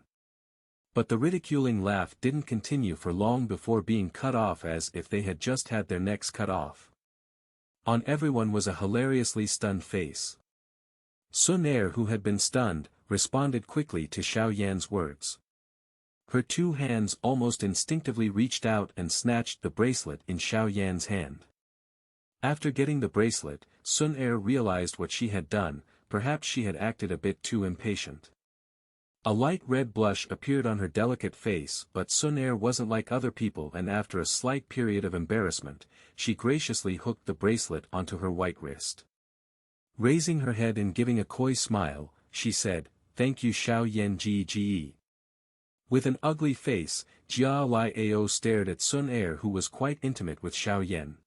But the ridiculing laugh didn't continue for long before being cut off as if they had just had their necks cut off. On everyone was a hilariously stunned face. Sun Air, who had been stunned, responded quickly to Xiao Yan's words. Her 2 hands almost instinctively reached out and snatched the bracelet in Xiao Yan's hand. After getting the bracelet, Sun Air realized what she had done, perhaps she had acted a bit too impatient. A light red blush appeared on her delicate face, but Sun Er wasn't like other people, and after a slight period of embarrassment, she graciously hooked the bracelet onto her white wrist. Raising her head and giving a coy smile, she said, "Thank you Xiao Yan Ge." With an ugly face, Jia Liao stared at Sun Er, who was quite intimate with Xiao Yan.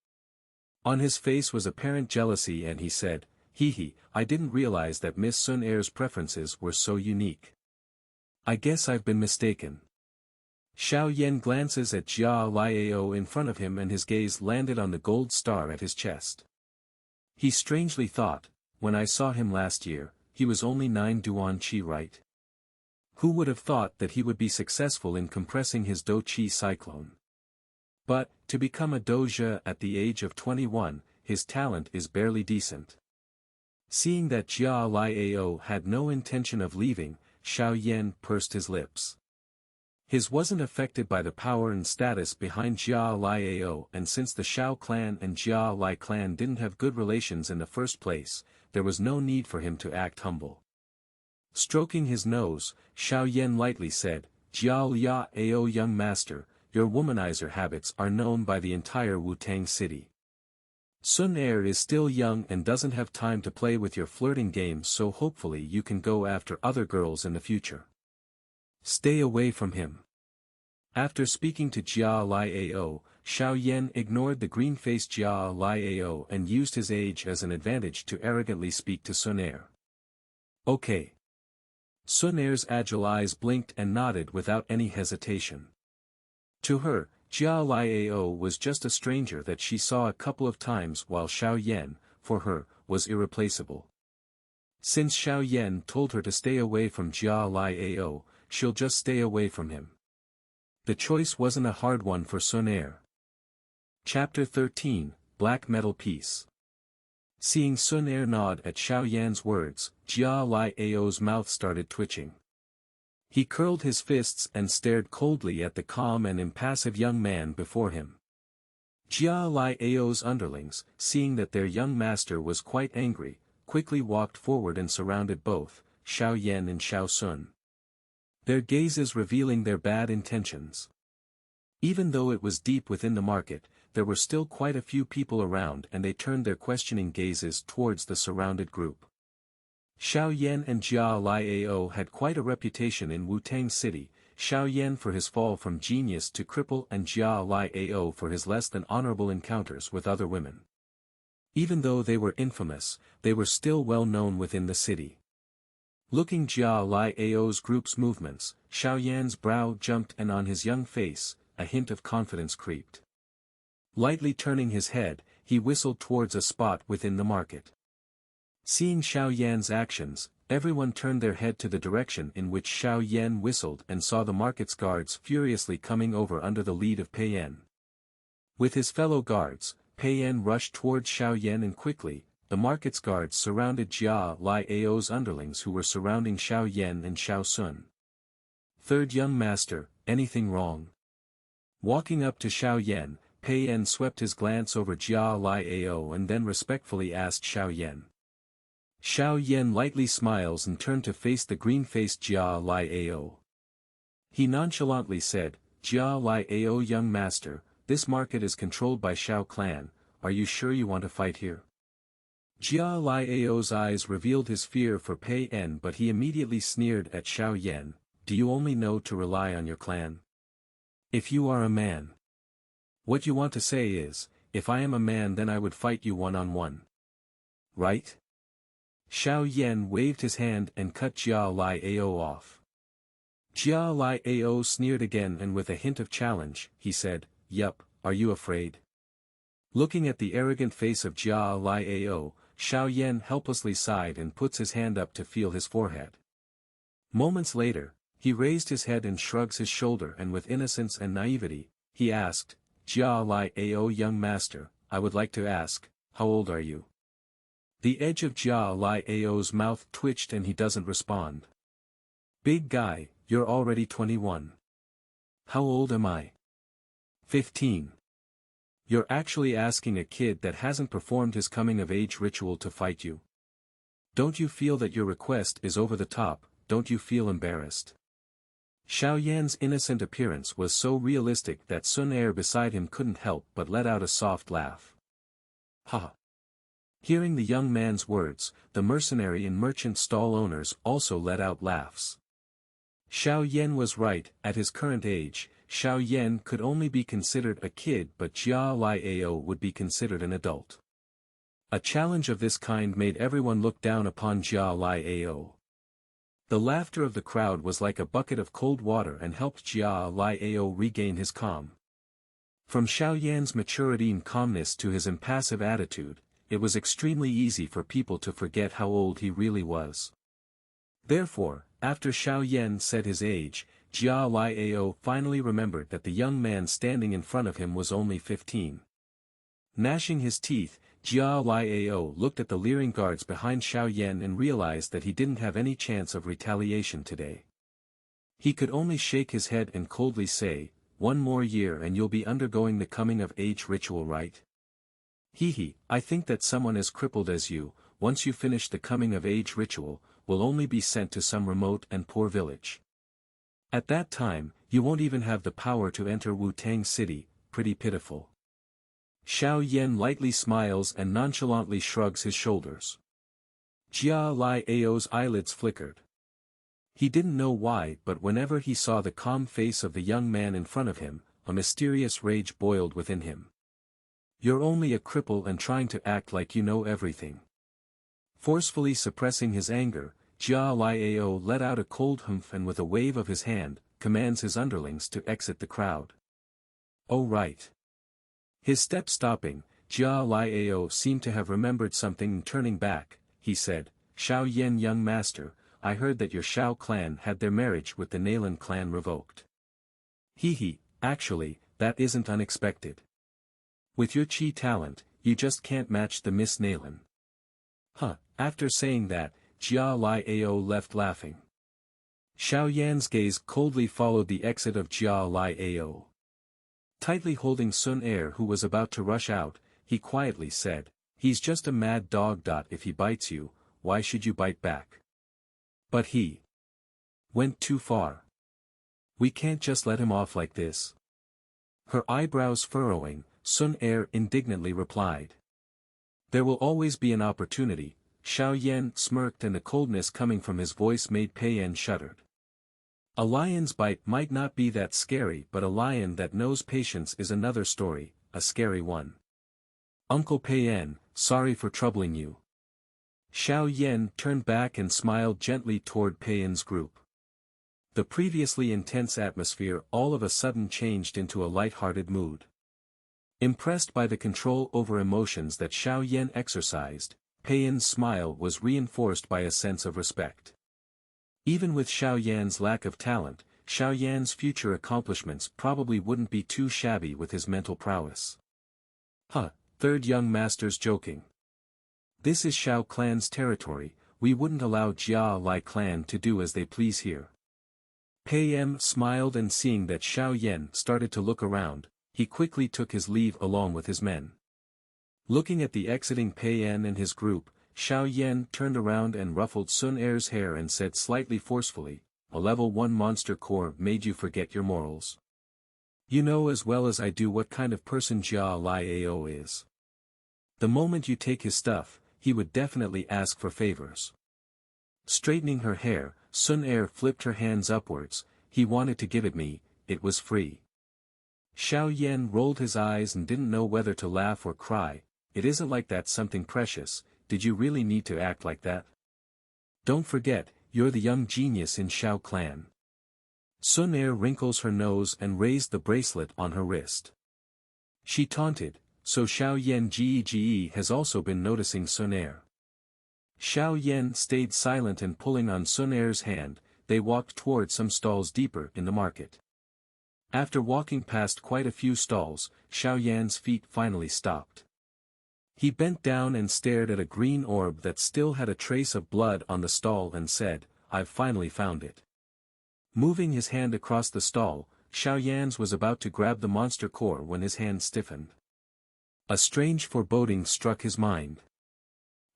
On his face was apparent jealousy, and he said, "Hee, I didn't realize that Miss Sun Er's preferences were so unique. I guess I've been mistaken." Xiao Yan glances at Jia Liao in front of him, and his gaze landed on the gold star at his chest. He strangely thought, when I saw him last year, he was only 9 Duan Qi, right? Who would have thought that he would be successful in compressing his Do Qi cyclone? But, to become a doja at the age of 21, his talent is barely decent. Seeing that Jia Liao had no intention of leaving, Xiao Yan pursed his lips. His wasn't affected by the power and status behind Jia Liao, and since the Xiao clan and Jia Lai clan didn't have good relations in the first place, there was no need for him to act humble. Stroking his nose, Xiao Yan lightly said, "Jia Liao young master, your womanizer habits are known by the entire Wu-Tang city. Sun Er is still young and doesn't have time to play with your flirting games, so hopefully you can go after other girls in the future. Stay away from him." After speaking to Jia Liao, Xiao Yan ignored the green-faced Jia Liao and used his age as an advantage to arrogantly speak to Sun Er. "Okay." Sun Er's agile eyes blinked and nodded without any hesitation. To her, Jia Liao was just a stranger that she saw a couple of times, while Xiao Yan, for her, was irreplaceable. Since Xiao Yan told her to stay away from Jia Liao, she'll just stay away from him. The choice wasn't a hard one for Sun Er. Chapter 13, Black Metal Piece. Seeing Sun Er nod at Xiao Yan's words, Jia Liao's mouth started twitching. He curled his fists and stared coldly at the calm and impassive young man before him. Jia Liao's underlings, seeing that their young master was quite angry, quickly walked forward and surrounded both Xiao Yan and Xiao Sun, their gazes revealing their bad intentions. Even though it was deep within the market, there were still quite a few people around, and they turned their questioning gazes towards the surrounded group. Xiao Yan and Jia Liao had quite a reputation in Wu-Tang City, Xiao Yan for his fall from genius to cripple and Jia Liao for his less than honorable encounters with other women. Even though they were infamous, they were still well known within the city. Looking Jia Liao's group's movements, Xiao Yan's brow jumped, and on his young face, a hint of confidence creeped. Lightly turning his head, he whistled towards a spot within the market. Seeing Xiao Yan's actions, everyone turned their head to the direction in which Xiao Yan whistled and saw the market's guards furiously coming over under the lead of Pei Yan. With his fellow guards, Pei Yan rushed towards Xiao Yan, and quickly, the market's guards surrounded Jia Liao's underlings who were surrounding Xiao Yan and Xiao Sun. "Third young master, anything wrong?" Walking up to Xiao Yan, Pei Yan swept his glance over Jia Liao and then respectfully asked Xiao Yan. Xiao Yan lightly smiles and turned to face the green-faced Jia Liao. He nonchalantly said, "Jia Liao young master, this market is controlled by Xiao clan, are you sure you want to fight here?" Jia Liao's eyes revealed his fear for Pei Yan, but he immediately sneered at Xiao Yan, "Do you only know to rely on your clan? If you are a man, what you want to say is, if I am a man then I would fight you one-on-one. Right?" Xiao Yan waved his hand and cut Jia Liao off. Jia Liao sneered again, and with a hint of challenge, he said, "Yup, are you afraid?" Looking at the arrogant face of Jia Liao, Xiao Yan helplessly sighed and puts his hand up to feel his forehead. Moments later, he raised his head and shrugs his shoulder, and with innocence and naivety, he asked, "Jia Liao young master, I would like to ask, how old are you?" The edge of Jia Liao's mouth twitched and he doesn't respond. "Big guy, you're already 21. How old am I?" 15. You're actually asking a kid that hasn't performed his coming-of-age ritual to fight you? Don't you feel that your request is over the top? Don't you feel embarrassed? Xiao Yan's innocent appearance was so realistic that Sun Er beside him couldn't help but let out a soft laugh. Ha! Hearing the young man's words, the mercenary and merchant stall owners also let out laughs. Xiao Yan was right. At his current age, Xiao Yan could only be considered a kid, but Jia Liao would be considered an adult. A challenge of this kind made everyone look down upon Jia Liao. The laughter of the crowd was like a bucket of cold water and helped Jia Liao regain his calm. From Xiao Yan's maturity and calmness to his impassive attitude, it was extremely easy for people to forget how old he really was. Therefore, after Xiao Yan said his age, Jia Liao finally remembered that the young man standing in front of him was only 15. Gnashing his teeth, Jia Liao looked at the leering guards behind Xiao Yan and realized that he didn't have any chance of retaliation today. He could only shake his head and coldly say, "One more year and you'll be undergoing the coming-of-age ritual, right? Hee, I think that someone as crippled as you, once you finish the coming-of-age ritual, will only be sent to some remote and poor village. At that time, you won't even have the power to enter Wu-Tang City. Pretty pitiful." Xiao Yan lightly smiles and nonchalantly shrugs his shoulders. Jia Liao's eyelids flickered. He didn't know why, but whenever he saw the calm face of the young man in front of him, a mysterious rage boiled within him. "You're only a cripple and trying to act like you know everything." Forcefully suppressing his anger, Jia Liao let out a cold humph and with a wave of his hand, commands his underlings to exit the crowd. "Oh right." His step stopping, Jia Liao seemed to have remembered something and turning back, he said, "Xiao Yan, young master, I heard that your Xiao clan had their marriage with the Nalan clan revoked." Hee, actually, that isn't unexpected. With your chi talent, you just can't match the Miss Nalan. Huh, after saying that, Jia Liao left laughing. Xiao Yan's gaze coldly followed the exit of Jia Liao. Tightly holding Sun Er who was about to rush out, he quietly said, "He's just a mad dog. If he bites you, why should you bite back? But he went too far. We can't just let him off like this." Her eyebrows furrowing, Sun Er indignantly replied. "There will always be an opportunity." Xiao Yan smirked and the coldness coming from his voice made Pei Yan shuddered. A lion's bite might not be that scary, but a lion that knows patience is another story, a scary one. "Uncle Pei Yan, sorry for troubling you." Xiao Yan turned back and smiled gently toward Pei Yan's group. The previously intense atmosphere all of a sudden changed into a light-hearted mood. Impressed by the control over emotions that Xiao Yan exercised, Pei Yan's smile was reinforced by a sense of respect. Even with Xiao Yan's lack of talent, Xiao Yan's future accomplishments probably wouldn't be too shabby with his mental prowess. Huh, third young master's joking. This is Xiao clan's territory, we wouldn't allow Jia Lai clan to do as they please here. Pei Yan smiled and seeing that Xiao Yan started to look around, he quickly took his leave along with his men. Looking at the exiting Pei Yan and his group, Xiao Yan turned around and ruffled Sun Er's hair and said slightly forcefully, "A level 1 monster core made you forget your morals. You know as well as I do what kind of person Jia Liao is. The moment you take his stuff, he would definitely ask for favors." Straightening her hair, Sun Er flipped her hands upwards, "He wanted to give it me, it was free." Xiao Yan rolled his eyes and didn't know whether to laugh or cry. "It isn't like that something precious, did you really need to act like that? Don't forget, you're the young genius in Xiao clan." Sun Er wrinkles her nose and raised the bracelet on her wrist. She taunted, "So Xiao Yan Gege has also been noticing Sun Er." Xiao Yan stayed silent and pulling on Sun Er's hand, they walked toward some stalls deeper in the market. After walking past quite a few stalls, Xiao Yan's feet finally stopped. He bent down and stared at a green orb that still had a trace of blood on the stall and said, "I've finally found it." Moving his hand across the stall, Xiao Yan's was about to grab the monster core when his hand stiffened. A strange foreboding struck his mind.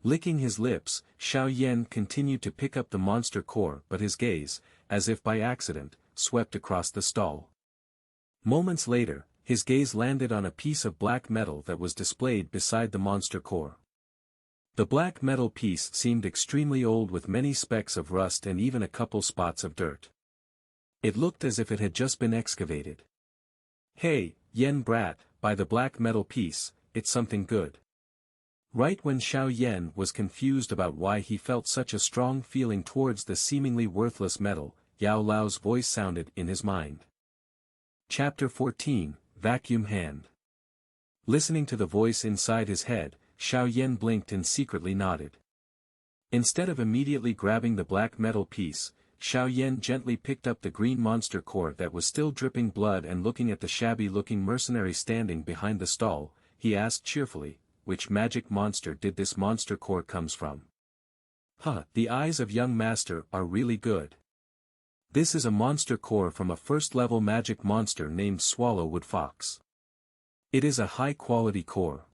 Licking his lips, Xiao Yan continued to pick up the monster core, but his gaze, as if by accident, swept across the stall. Moments later, his gaze landed on a piece of black metal that was displayed beside the monster core. The black metal piece seemed extremely old with many specks of rust and even a couple spots of dirt. It looked as if it had just been excavated. "Hey, Yen brat, by the black metal piece, it's something good." Right when Xiao Yan was confused about why he felt such a strong feeling towards the seemingly worthless metal, Yao Lao's voice sounded in his mind. Chapter 14, Vacuum Hand. Listening to the voice inside his head, Xiao Yan blinked and secretly nodded. Instead of immediately grabbing the black metal piece, Xiao Yan gently picked up the green monster core that was still dripping blood, and looking at the shabby-looking mercenary standing behind the stall, he asked cheerfully, "Which magic monster did this monster core comes from?" "Huh, the eyes of young master are really good. This is a monster core from a first-level magic monster named Swallowwood Fox. It is a high-quality core.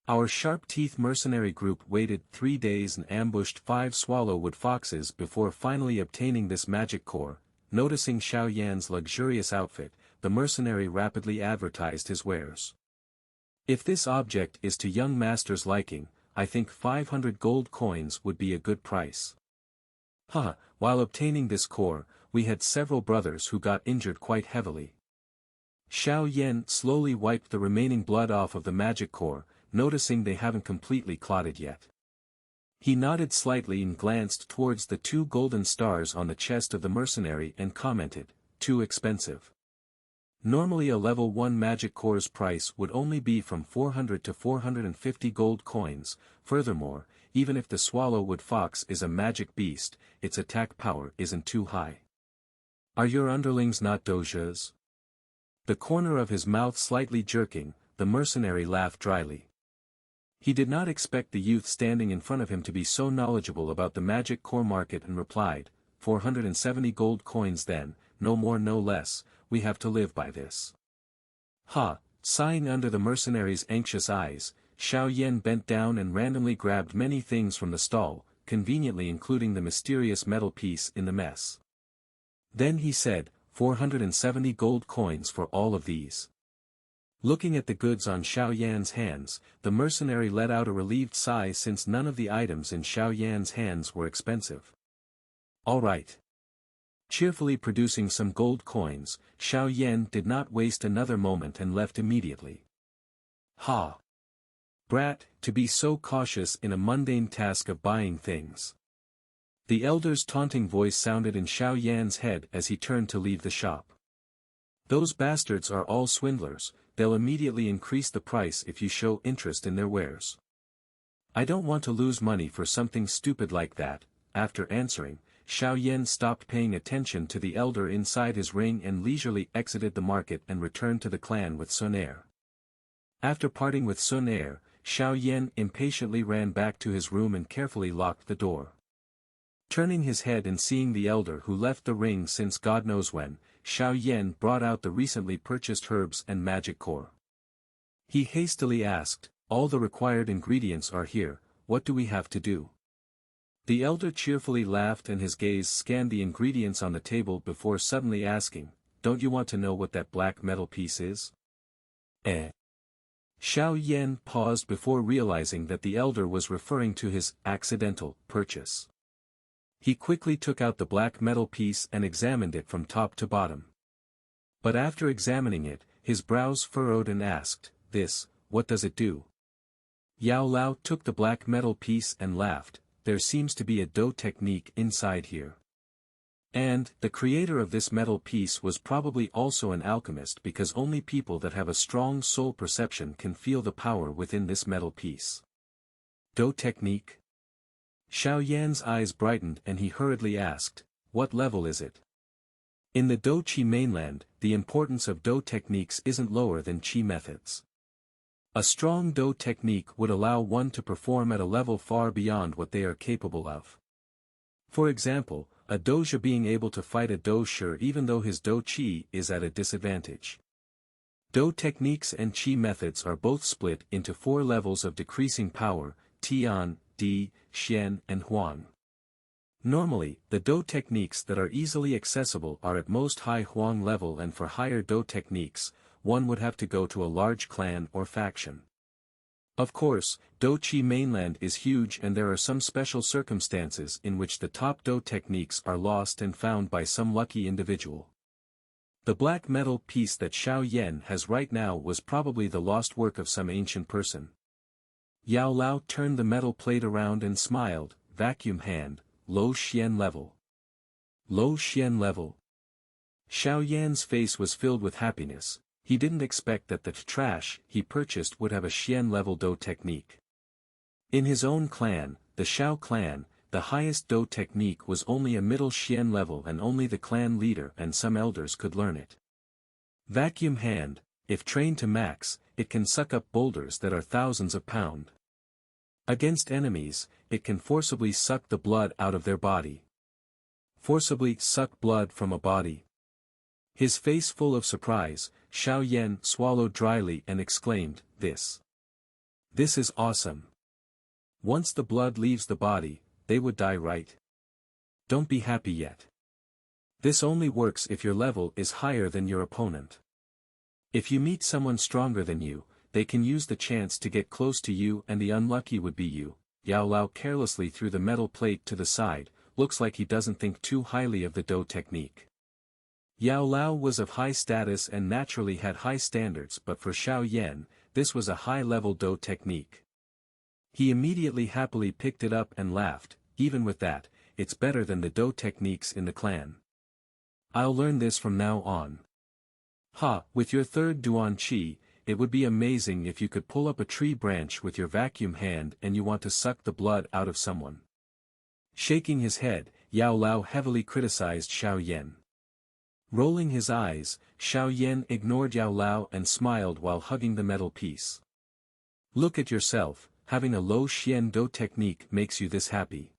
Our sharp-teeth mercenary group waited 3 days and ambushed 5 Swallowwood Foxes before finally obtaining this magic core." Noticing Xiao Yan's luxurious outfit, the mercenary rapidly advertised his wares. "If this object is to young master's liking, I think 500 gold coins would be a good price." "Huh, while obtaining this core, we had several brothers who got injured quite heavily." Xiao Yan slowly wiped the remaining blood off of the magic core, noticing they haven't completely clotted yet. He nodded slightly and glanced towards the 2 golden stars on the chest of the mercenary and commented, "Too expensive. Normally a level 1 magic core's price would only be from 400 to 450 gold coins, furthermore, even if the Swallowwood Fox is a magic beast, its attack power isn't too high. Are your underlings not dojas?" The corner of his mouth slightly jerking, the mercenary laughed dryly. He did not expect the youth standing in front of him to be so knowledgeable about the magic core market and replied, 470 gold coins then, no more no less, we have to live by this." "Ha!" Sighing under the mercenary's anxious eyes, Xiao Yan bent down and randomly grabbed many things from the stall, conveniently including the mysterious metal piece in the mess. Then he said, 470 gold coins for all of these." Looking at the goods on Xiao Yan's hands, the mercenary let out a relieved sigh since none of the items in Xiao Yan's hands were expensive. "All right." Cheerfully producing some gold coins, Xiao Yan did not waste another moment and left immediately. "Ha! Brat, to be so cautious in a mundane task of buying things." The elder's taunting voice sounded in Xiao Yan's head as he turned to leave the shop. "Those bastards are all swindlers, they'll immediately increase the price if you show interest in their wares. I don't want to lose money for something stupid like that." After answering, Xiao Yan stopped paying attention to the elder inside his ring and leisurely exited the market and returned to the clan with Sun Er. After parting with Sun Er, Xiao Yan impatiently ran back to his room and carefully locked the door. Turning his head and seeing the elder who left the ring since God knows when, Xiao Yan brought out the recently purchased herbs and magic core. He hastily asked, "All the required ingredients are here, what do we have to do?" The elder cheerfully laughed and his gaze scanned the ingredients on the table before suddenly asking, "Don't you want to know what that black metal piece is?" Xiao Yan paused before realizing that the elder was referring to his accidental purchase. He quickly took out the black metal piece and examined it from top to bottom. But after examining it, his brows furrowed and asked, "This, what does it do?" Yao Lao took the black metal piece and laughed, "There seems to be a dough technique inside here. And, the creator of this metal piece was probably also an alchemist because only people that have a strong soul perception can feel the power within this metal piece." Dough technique? Xiao Yan's eyes brightened and he hurriedly asked, "What level is it?" In the Dou Qi mainland, the importance of Dou techniques isn't lower than Qi methods. A strong Dou technique would allow one to perform at a level far beyond what they are capable of. For example, a doja being able to fight a Dou Shi even though his Dou Qi is at a disadvantage. Dou techniques and Qi methods are both split into 4 levels of decreasing power: Tian, Di, Xian and Huang. Normally, the Do techniques that are easily accessible are at most high Huang level, and for higher Do techniques, one would have to go to a large clan or faction. Of course, Do Chi mainland is huge, and there are some special circumstances in which the top Do techniques are lost and found by some lucky individual. The black metal piece that Xiao Yan has right now was probably the lost work of some ancient person. Yao Lao turned the metal plate around and smiled, vacuum hand, low Xian level. Low Xian level. Xiao Yan's face was filled with happiness. He didn't expect that the trash he purchased would have a Xian level Do technique. In his own clan, the Xiao clan, the highest Do technique was only a middle Xian level, and only the clan leader and some elders could learn it. Vacuum hand, if trained to max, it can suck up boulders that are thousands of pounds. Against enemies, it can forcibly suck the blood out of their body. Forcibly suck blood from a body. His face full of surprise, Xiao Yan swallowed dryly and exclaimed, This is awesome. Once the blood leaves the body, they would die, right? Don't be happy yet. This only works if your level is higher than your opponent. If you meet someone stronger than you, they can use the chance to get close to you, and the unlucky would be you. Yao Lao carelessly threw the metal plate to the side. Looks like he doesn't think too highly of the Do technique. Yao Lao was of high status and naturally had high standards, but for Xiao Yan, this was a high-level Do technique. He immediately happily picked it up and laughed. Even with that, it's better than the Do techniques in the clan. I'll learn this from now on. Ha, with your third Duan Qi, it would be amazing if you could pull up a tree branch with your vacuum hand and you want to suck the blood out of someone. Shaking his head, Yao Lao heavily criticized Xiao Yan. Rolling his eyes, Xiao Yan ignored Yao Lao and smiled while hugging the metal piece. Look at yourself, having a low Xian Do technique makes you this happy.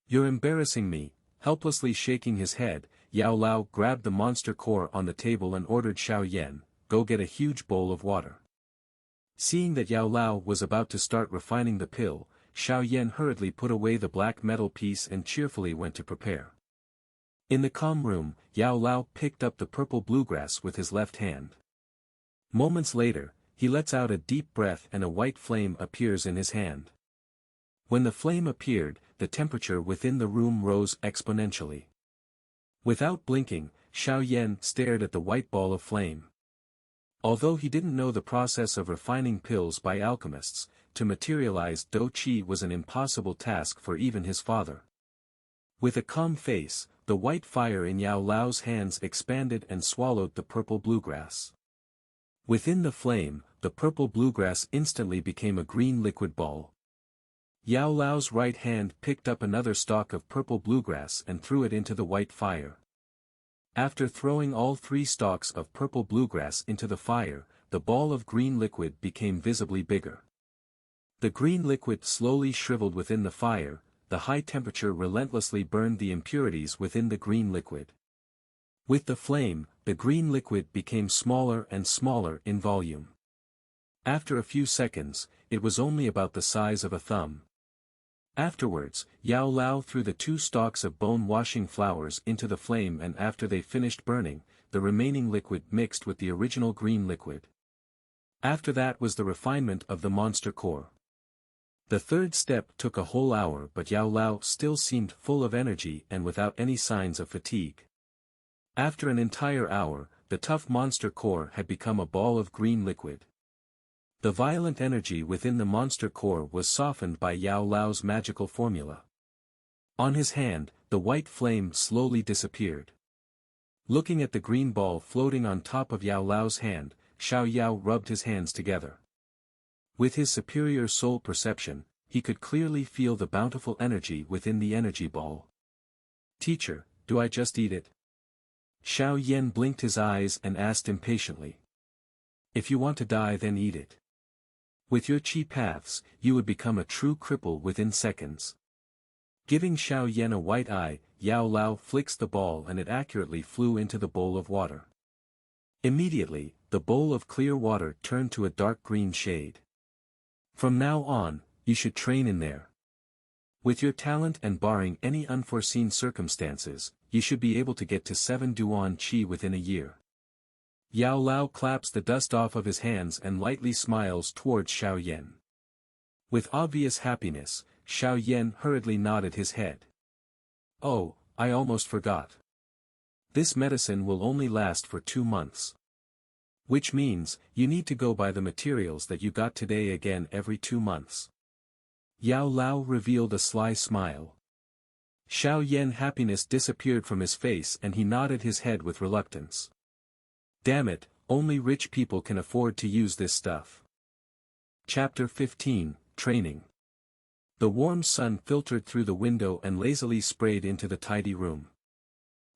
You're embarrassing me. Helplessly shaking his head, Yao Lao grabbed the monster core on the table and ordered Xiao Yan, go get a huge bowl of water. Seeing that Yao Lao was about to start refining the pill, Xiao Yan hurriedly put away the black metal piece and cheerfully went to prepare. In the calm room, Yao Lao picked up the purple bluegrass with his left hand. Moments later, he lets out a deep breath and a white flame appears in his hand. When the flame appeared, the temperature within the room rose exponentially. Without blinking, Xiao Yan stared at the white ball of flame. Although he didn't know the process of refining pills by alchemists, to materialize Do Qi was an impossible task for even his father. With a calm face, the white fire in Yao Lao's hands expanded and swallowed the purple bluegrass. Within the flame, the purple bluegrass instantly became a green liquid ball. Yao Lao's right hand picked up another stalk of purple bluegrass and threw it into the white fire. After throwing all 3 stalks of purple bluegrass into the fire, the ball of green liquid became visibly bigger. The green liquid slowly shriveled within the fire. The high temperature relentlessly burned the impurities within the green liquid. With the flame, the green liquid became smaller and smaller in volume. After a few seconds, it was only about the size of a thumb. Afterwards, Yao Lao threw the 2 stalks of bone-washing flowers into the flame, and after they finished burning, the remaining liquid mixed with the original green liquid. After that was the refinement of the monster core. The third step took a whole hour, but Yao Lao still seemed full of energy and without any signs of fatigue. After an entire hour, the tough monster core had become a ball of green liquid. The violent energy within the monster core was softened by Yao Lao's magical formula. On his hand, the white flame slowly disappeared. Looking at the green ball floating on top of Yao Lao's hand, Xiao Yao rubbed his hands together. With his superior soul perception, he could clearly feel the bountiful energy within the energy ball. Teacher, do I just eat it? Xiao Yan blinked his eyes and asked impatiently. If you want to die, then eat it. With your chi paths, you would become a true cripple within seconds. Giving Xiao Yan a white eye, Yao Lao flicks the ball and it accurately flew into the bowl of water. Immediately, the bowl of clear water turned to a dark green shade. From now on, you should train in there. With your talent and barring any unforeseen circumstances, you should be able to get to 7 Duan Qi within a year. Yao Lao claps the dust off of his hands and lightly smiles towards Xiao Yan. With obvious happiness, Xiao Yan hurriedly nodded his head. Oh, I almost forgot. This medicine will only last for 2 months. Which means, you need to go buy the materials that you got today again every 2 months. Yao Lao revealed a sly smile. Xiao Yan's happiness disappeared from his face and he nodded his head with reluctance. Damn it, only rich people can afford to use this stuff. Chapter 15, Training. The warm sun filtered through the window and lazily sprayed into the tidy room.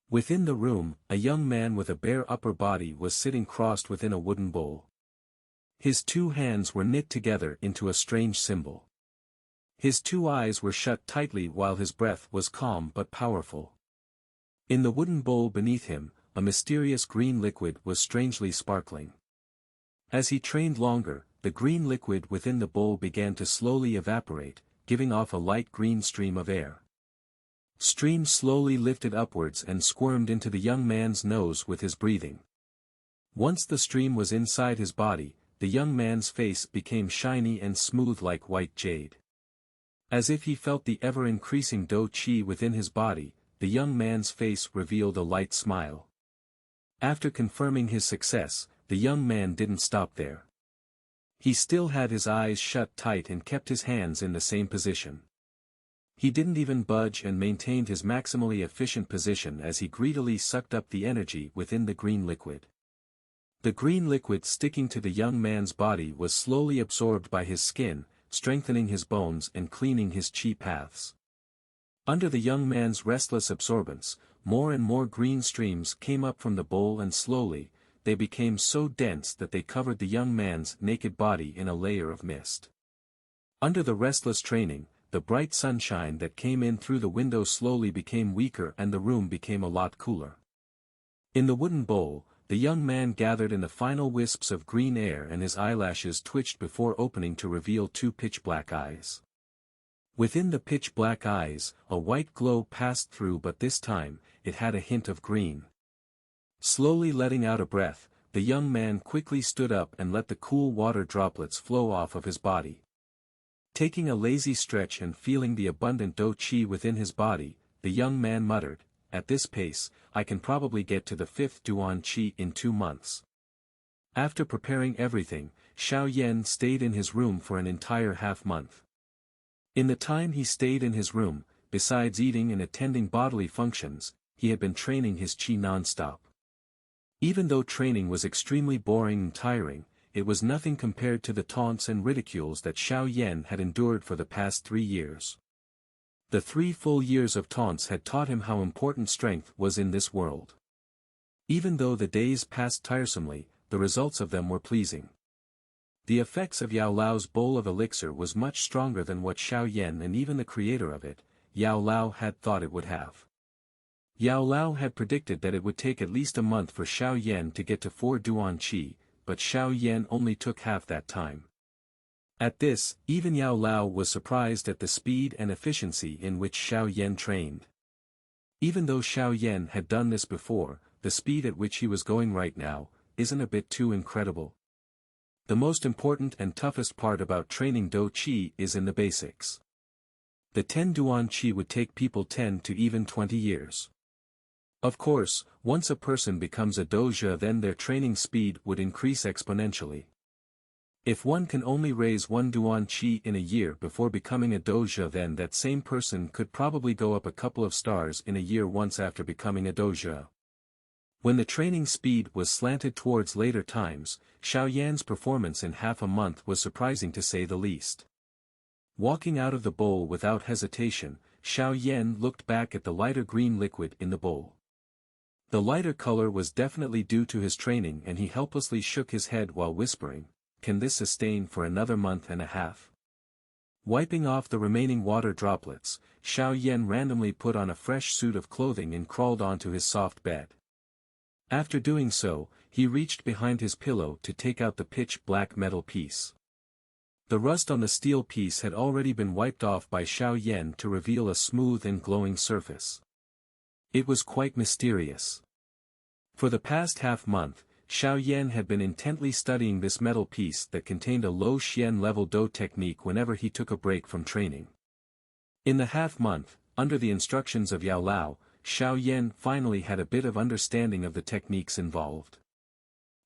Within the room, a young man with a bare upper body was sitting crossed within a wooden bowl. His 2 hands were knit together into a strange symbol. His 2 eyes were shut tightly while his breath was calm but powerful. In the wooden bowl beneath him, a mysterious green liquid was strangely sparkling. As he trained longer, the green liquid within the bowl began to slowly evaporate, giving off a light green stream of air. Stream slowly lifted upwards and squirmed into the young man's nose with his breathing. Once the stream was inside his body, the young man's face became shiny and smooth like white jade. As if he felt the ever-increasing Do Qi within his body, the young man's face revealed a light smile. After confirming his success, the young man didn't stop there. He still had his eyes shut tight and kept his hands in the same position. He didn't even budge and maintained his maximally efficient position as he greedily sucked up the energy within the green liquid. The green liquid sticking to the young man's body was slowly absorbed by his skin, strengthening his bones and cleaning his qi paths. Under the young man's restless absorbance, more and more green streams came up from the bowl and slowly, they became so dense that they covered the young man's naked body in a layer of mist. Under the restless training, the bright sunshine that came in through the window slowly became weaker and the room became a lot cooler. In the wooden bowl, the young man gathered in the final wisps of green air and his eyelashes twitched before opening to reveal 2 pitch-black eyes. Within the pitch-black eyes, a white glow passed through, but this time, it had a hint of green. Slowly letting out a breath, the young man quickly stood up and let the cool water droplets flow off of his body. Taking a lazy stretch and feeling the abundant Do Qi within his body, the young man muttered, "At this pace, I can probably get to the 5th Duan Qi in 2 months." After preparing everything, Xiao Yan stayed in his room for an entire half-month. In the time he stayed in his room, besides eating and attending bodily functions, he had been training his qi non-stop. Even though training was extremely boring and tiring, it was nothing compared to the taunts and ridicules that Xiao Yan had endured for the past 3 years. The 3 full years of taunts had taught him how important strength was in this world. Even though the days passed tiresomely, the results of them were pleasing. The effects of Yao Lao's bowl of elixir was much stronger than what Xiao Yan and even the creator of it, Yao Lao, had thought it would have. Yao Lao had predicted that it would take at least a month for Xiao Yan to get to 4 Duan Qi, but Xiao Yan only took half that time. At this, even Yao Lao was surprised at the speed and efficiency in which Xiao Yan trained. Even though Xiao Yan had done this before, the speed at which he was going right now isn't a bit too incredible. The most important and toughest part about training Do Qi is in the basics. The 10 Duan Qi would take people 10 to even 20 years. Of course, once a person becomes a doja, then their training speed would increase exponentially. If one can only raise 1 Duan Qi in a year before becoming a doja, then that same person could probably go up a couple of stars in a year once after becoming a doja. When the training speed was slanted towards later times, Xiao Yan's performance in half a month was surprising to say the least. Walking out of the bowl without hesitation, Xiao Yan looked back at the lighter green liquid in the bowl. The lighter color was definitely due to his training, and he helplessly shook his head while whispering, "Can this sustain for another month and a half?" Wiping off the remaining water droplets, Xiao Yan randomly put on a fresh suit of clothing and crawled onto his soft bed. After doing so, he reached behind his pillow to take out the pitch-black metal piece. The rust on the steel piece had already been wiped off by Xiao Yan to reveal a smooth and glowing surface. It was quite mysterious. For the past half-month, Xiao Yan had been intently studying this metal piece that contained a low Xian level Do technique whenever he took a break from training. In the half-month, under the instructions of Yao Lao, Xiao Yan finally had a bit of understanding of the techniques involved.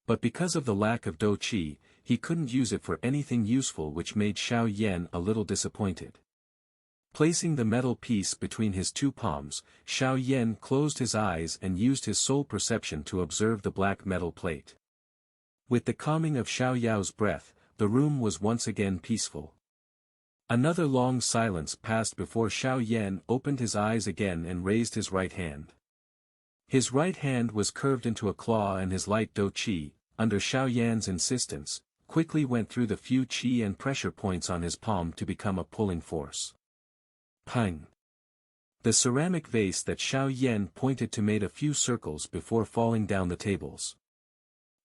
But because of the lack of Do Qi, he couldn't use it for anything useful, which made Xiao Yan a little disappointed. Placing the metal piece between his two palms, Xiao Yan closed his eyes and used his soul perception to observe the black metal plate. With the calming of Xiao Yao's breath, the room was once again peaceful. Another long silence passed before Xiao Yan opened his eyes again and raised his right hand. His right hand was curved into a claw, and his light Do Qi, under Xiao Yan's insistence, quickly went through the few qi and pressure points on his palm to become a pulling force. Pang! The ceramic vase that Xiao Yan pointed to made a few circles before falling down the tables.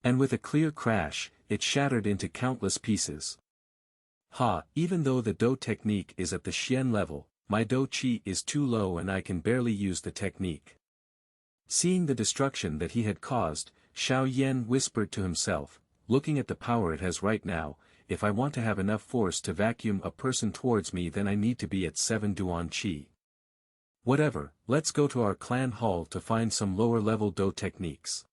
And with a clear crash, it shattered into countless pieces. Even though the Do technique is at the Xian level, my Do Qi is too low and I can barely use the technique. Seeing the destruction that he had caused, Xiao Yan whispered to himself, looking at the power it has right now, if I want to have enough force to vacuum a person towards me, then I need to be at 7 Duan Qi. Whatever, let's go to our clan hall to find some lower level Do techniques.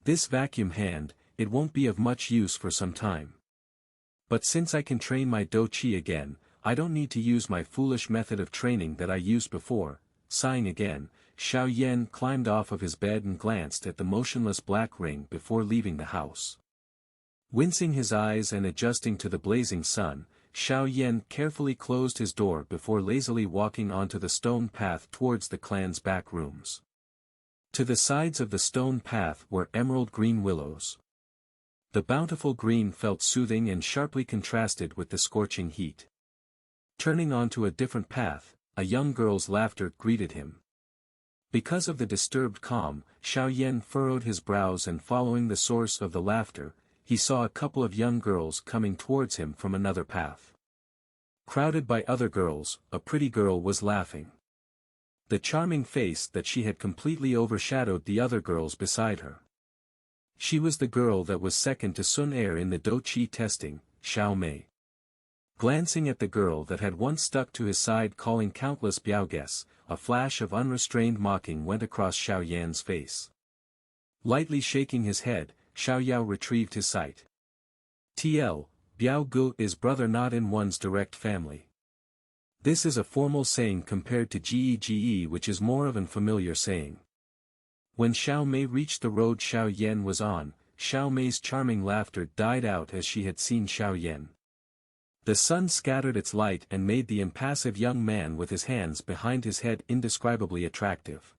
This vacuum hand, it won't be of much use for some time. But since I can train my Do Qi again, I don't need to use my foolish method of training that I used before. Sighing again, Xiao Yan climbed off of his bed and glanced at the motionless black ring before leaving the house. Wincing his eyes and adjusting to the blazing sun, Xiao Yan carefully closed his door before lazily walking onto the stone path towards the clan's back rooms. To the sides of the stone path were emerald green willows. The bountiful green felt soothing and sharply contrasted with the scorching heat. Turning onto a different path, a young girl's laughter greeted him. Because of the disturbed calm, Xiao Yan furrowed his brows, and following the source of the laughter, he saw a couple of young girls coming towards him from another path. Crowded by other girls, a pretty girl was laughing. The charming face that she had completely overshadowed the other girls beside her. She was the girl that was second to Sun Er in the Do Qi testing, Xiao Mei. Glancing at the girl that had once stuck to his side calling countless biaogues, a flash of unrestrained mocking went across Xiao Yan's face. Lightly shaking his head, Xiao Yao retrieved his sight. TL, Biao Gu is brother not in one's direct family. This is a formal saying compared to Ge, which is more of an familiar saying. When Xiao Mei reached the road Xiao Yan was on, Xiao Mei's charming laughter died out as she had seen Xiao Yan. The sun scattered its light and made the impassive young man with his hands behind his head indescribably attractive.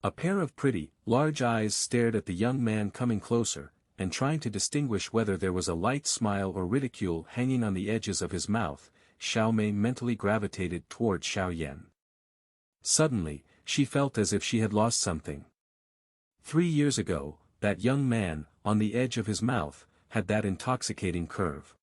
A pair of pretty, large eyes stared at the young man coming closer, and trying to distinguish whether there was a light smile or ridicule hanging on the edges of his mouth, Xiao Mei mentally gravitated toward Xiao Yan. Suddenly, she felt as if she had lost something. 3 years ago, that young man, on the edge of his mouth, had that intoxicating curve.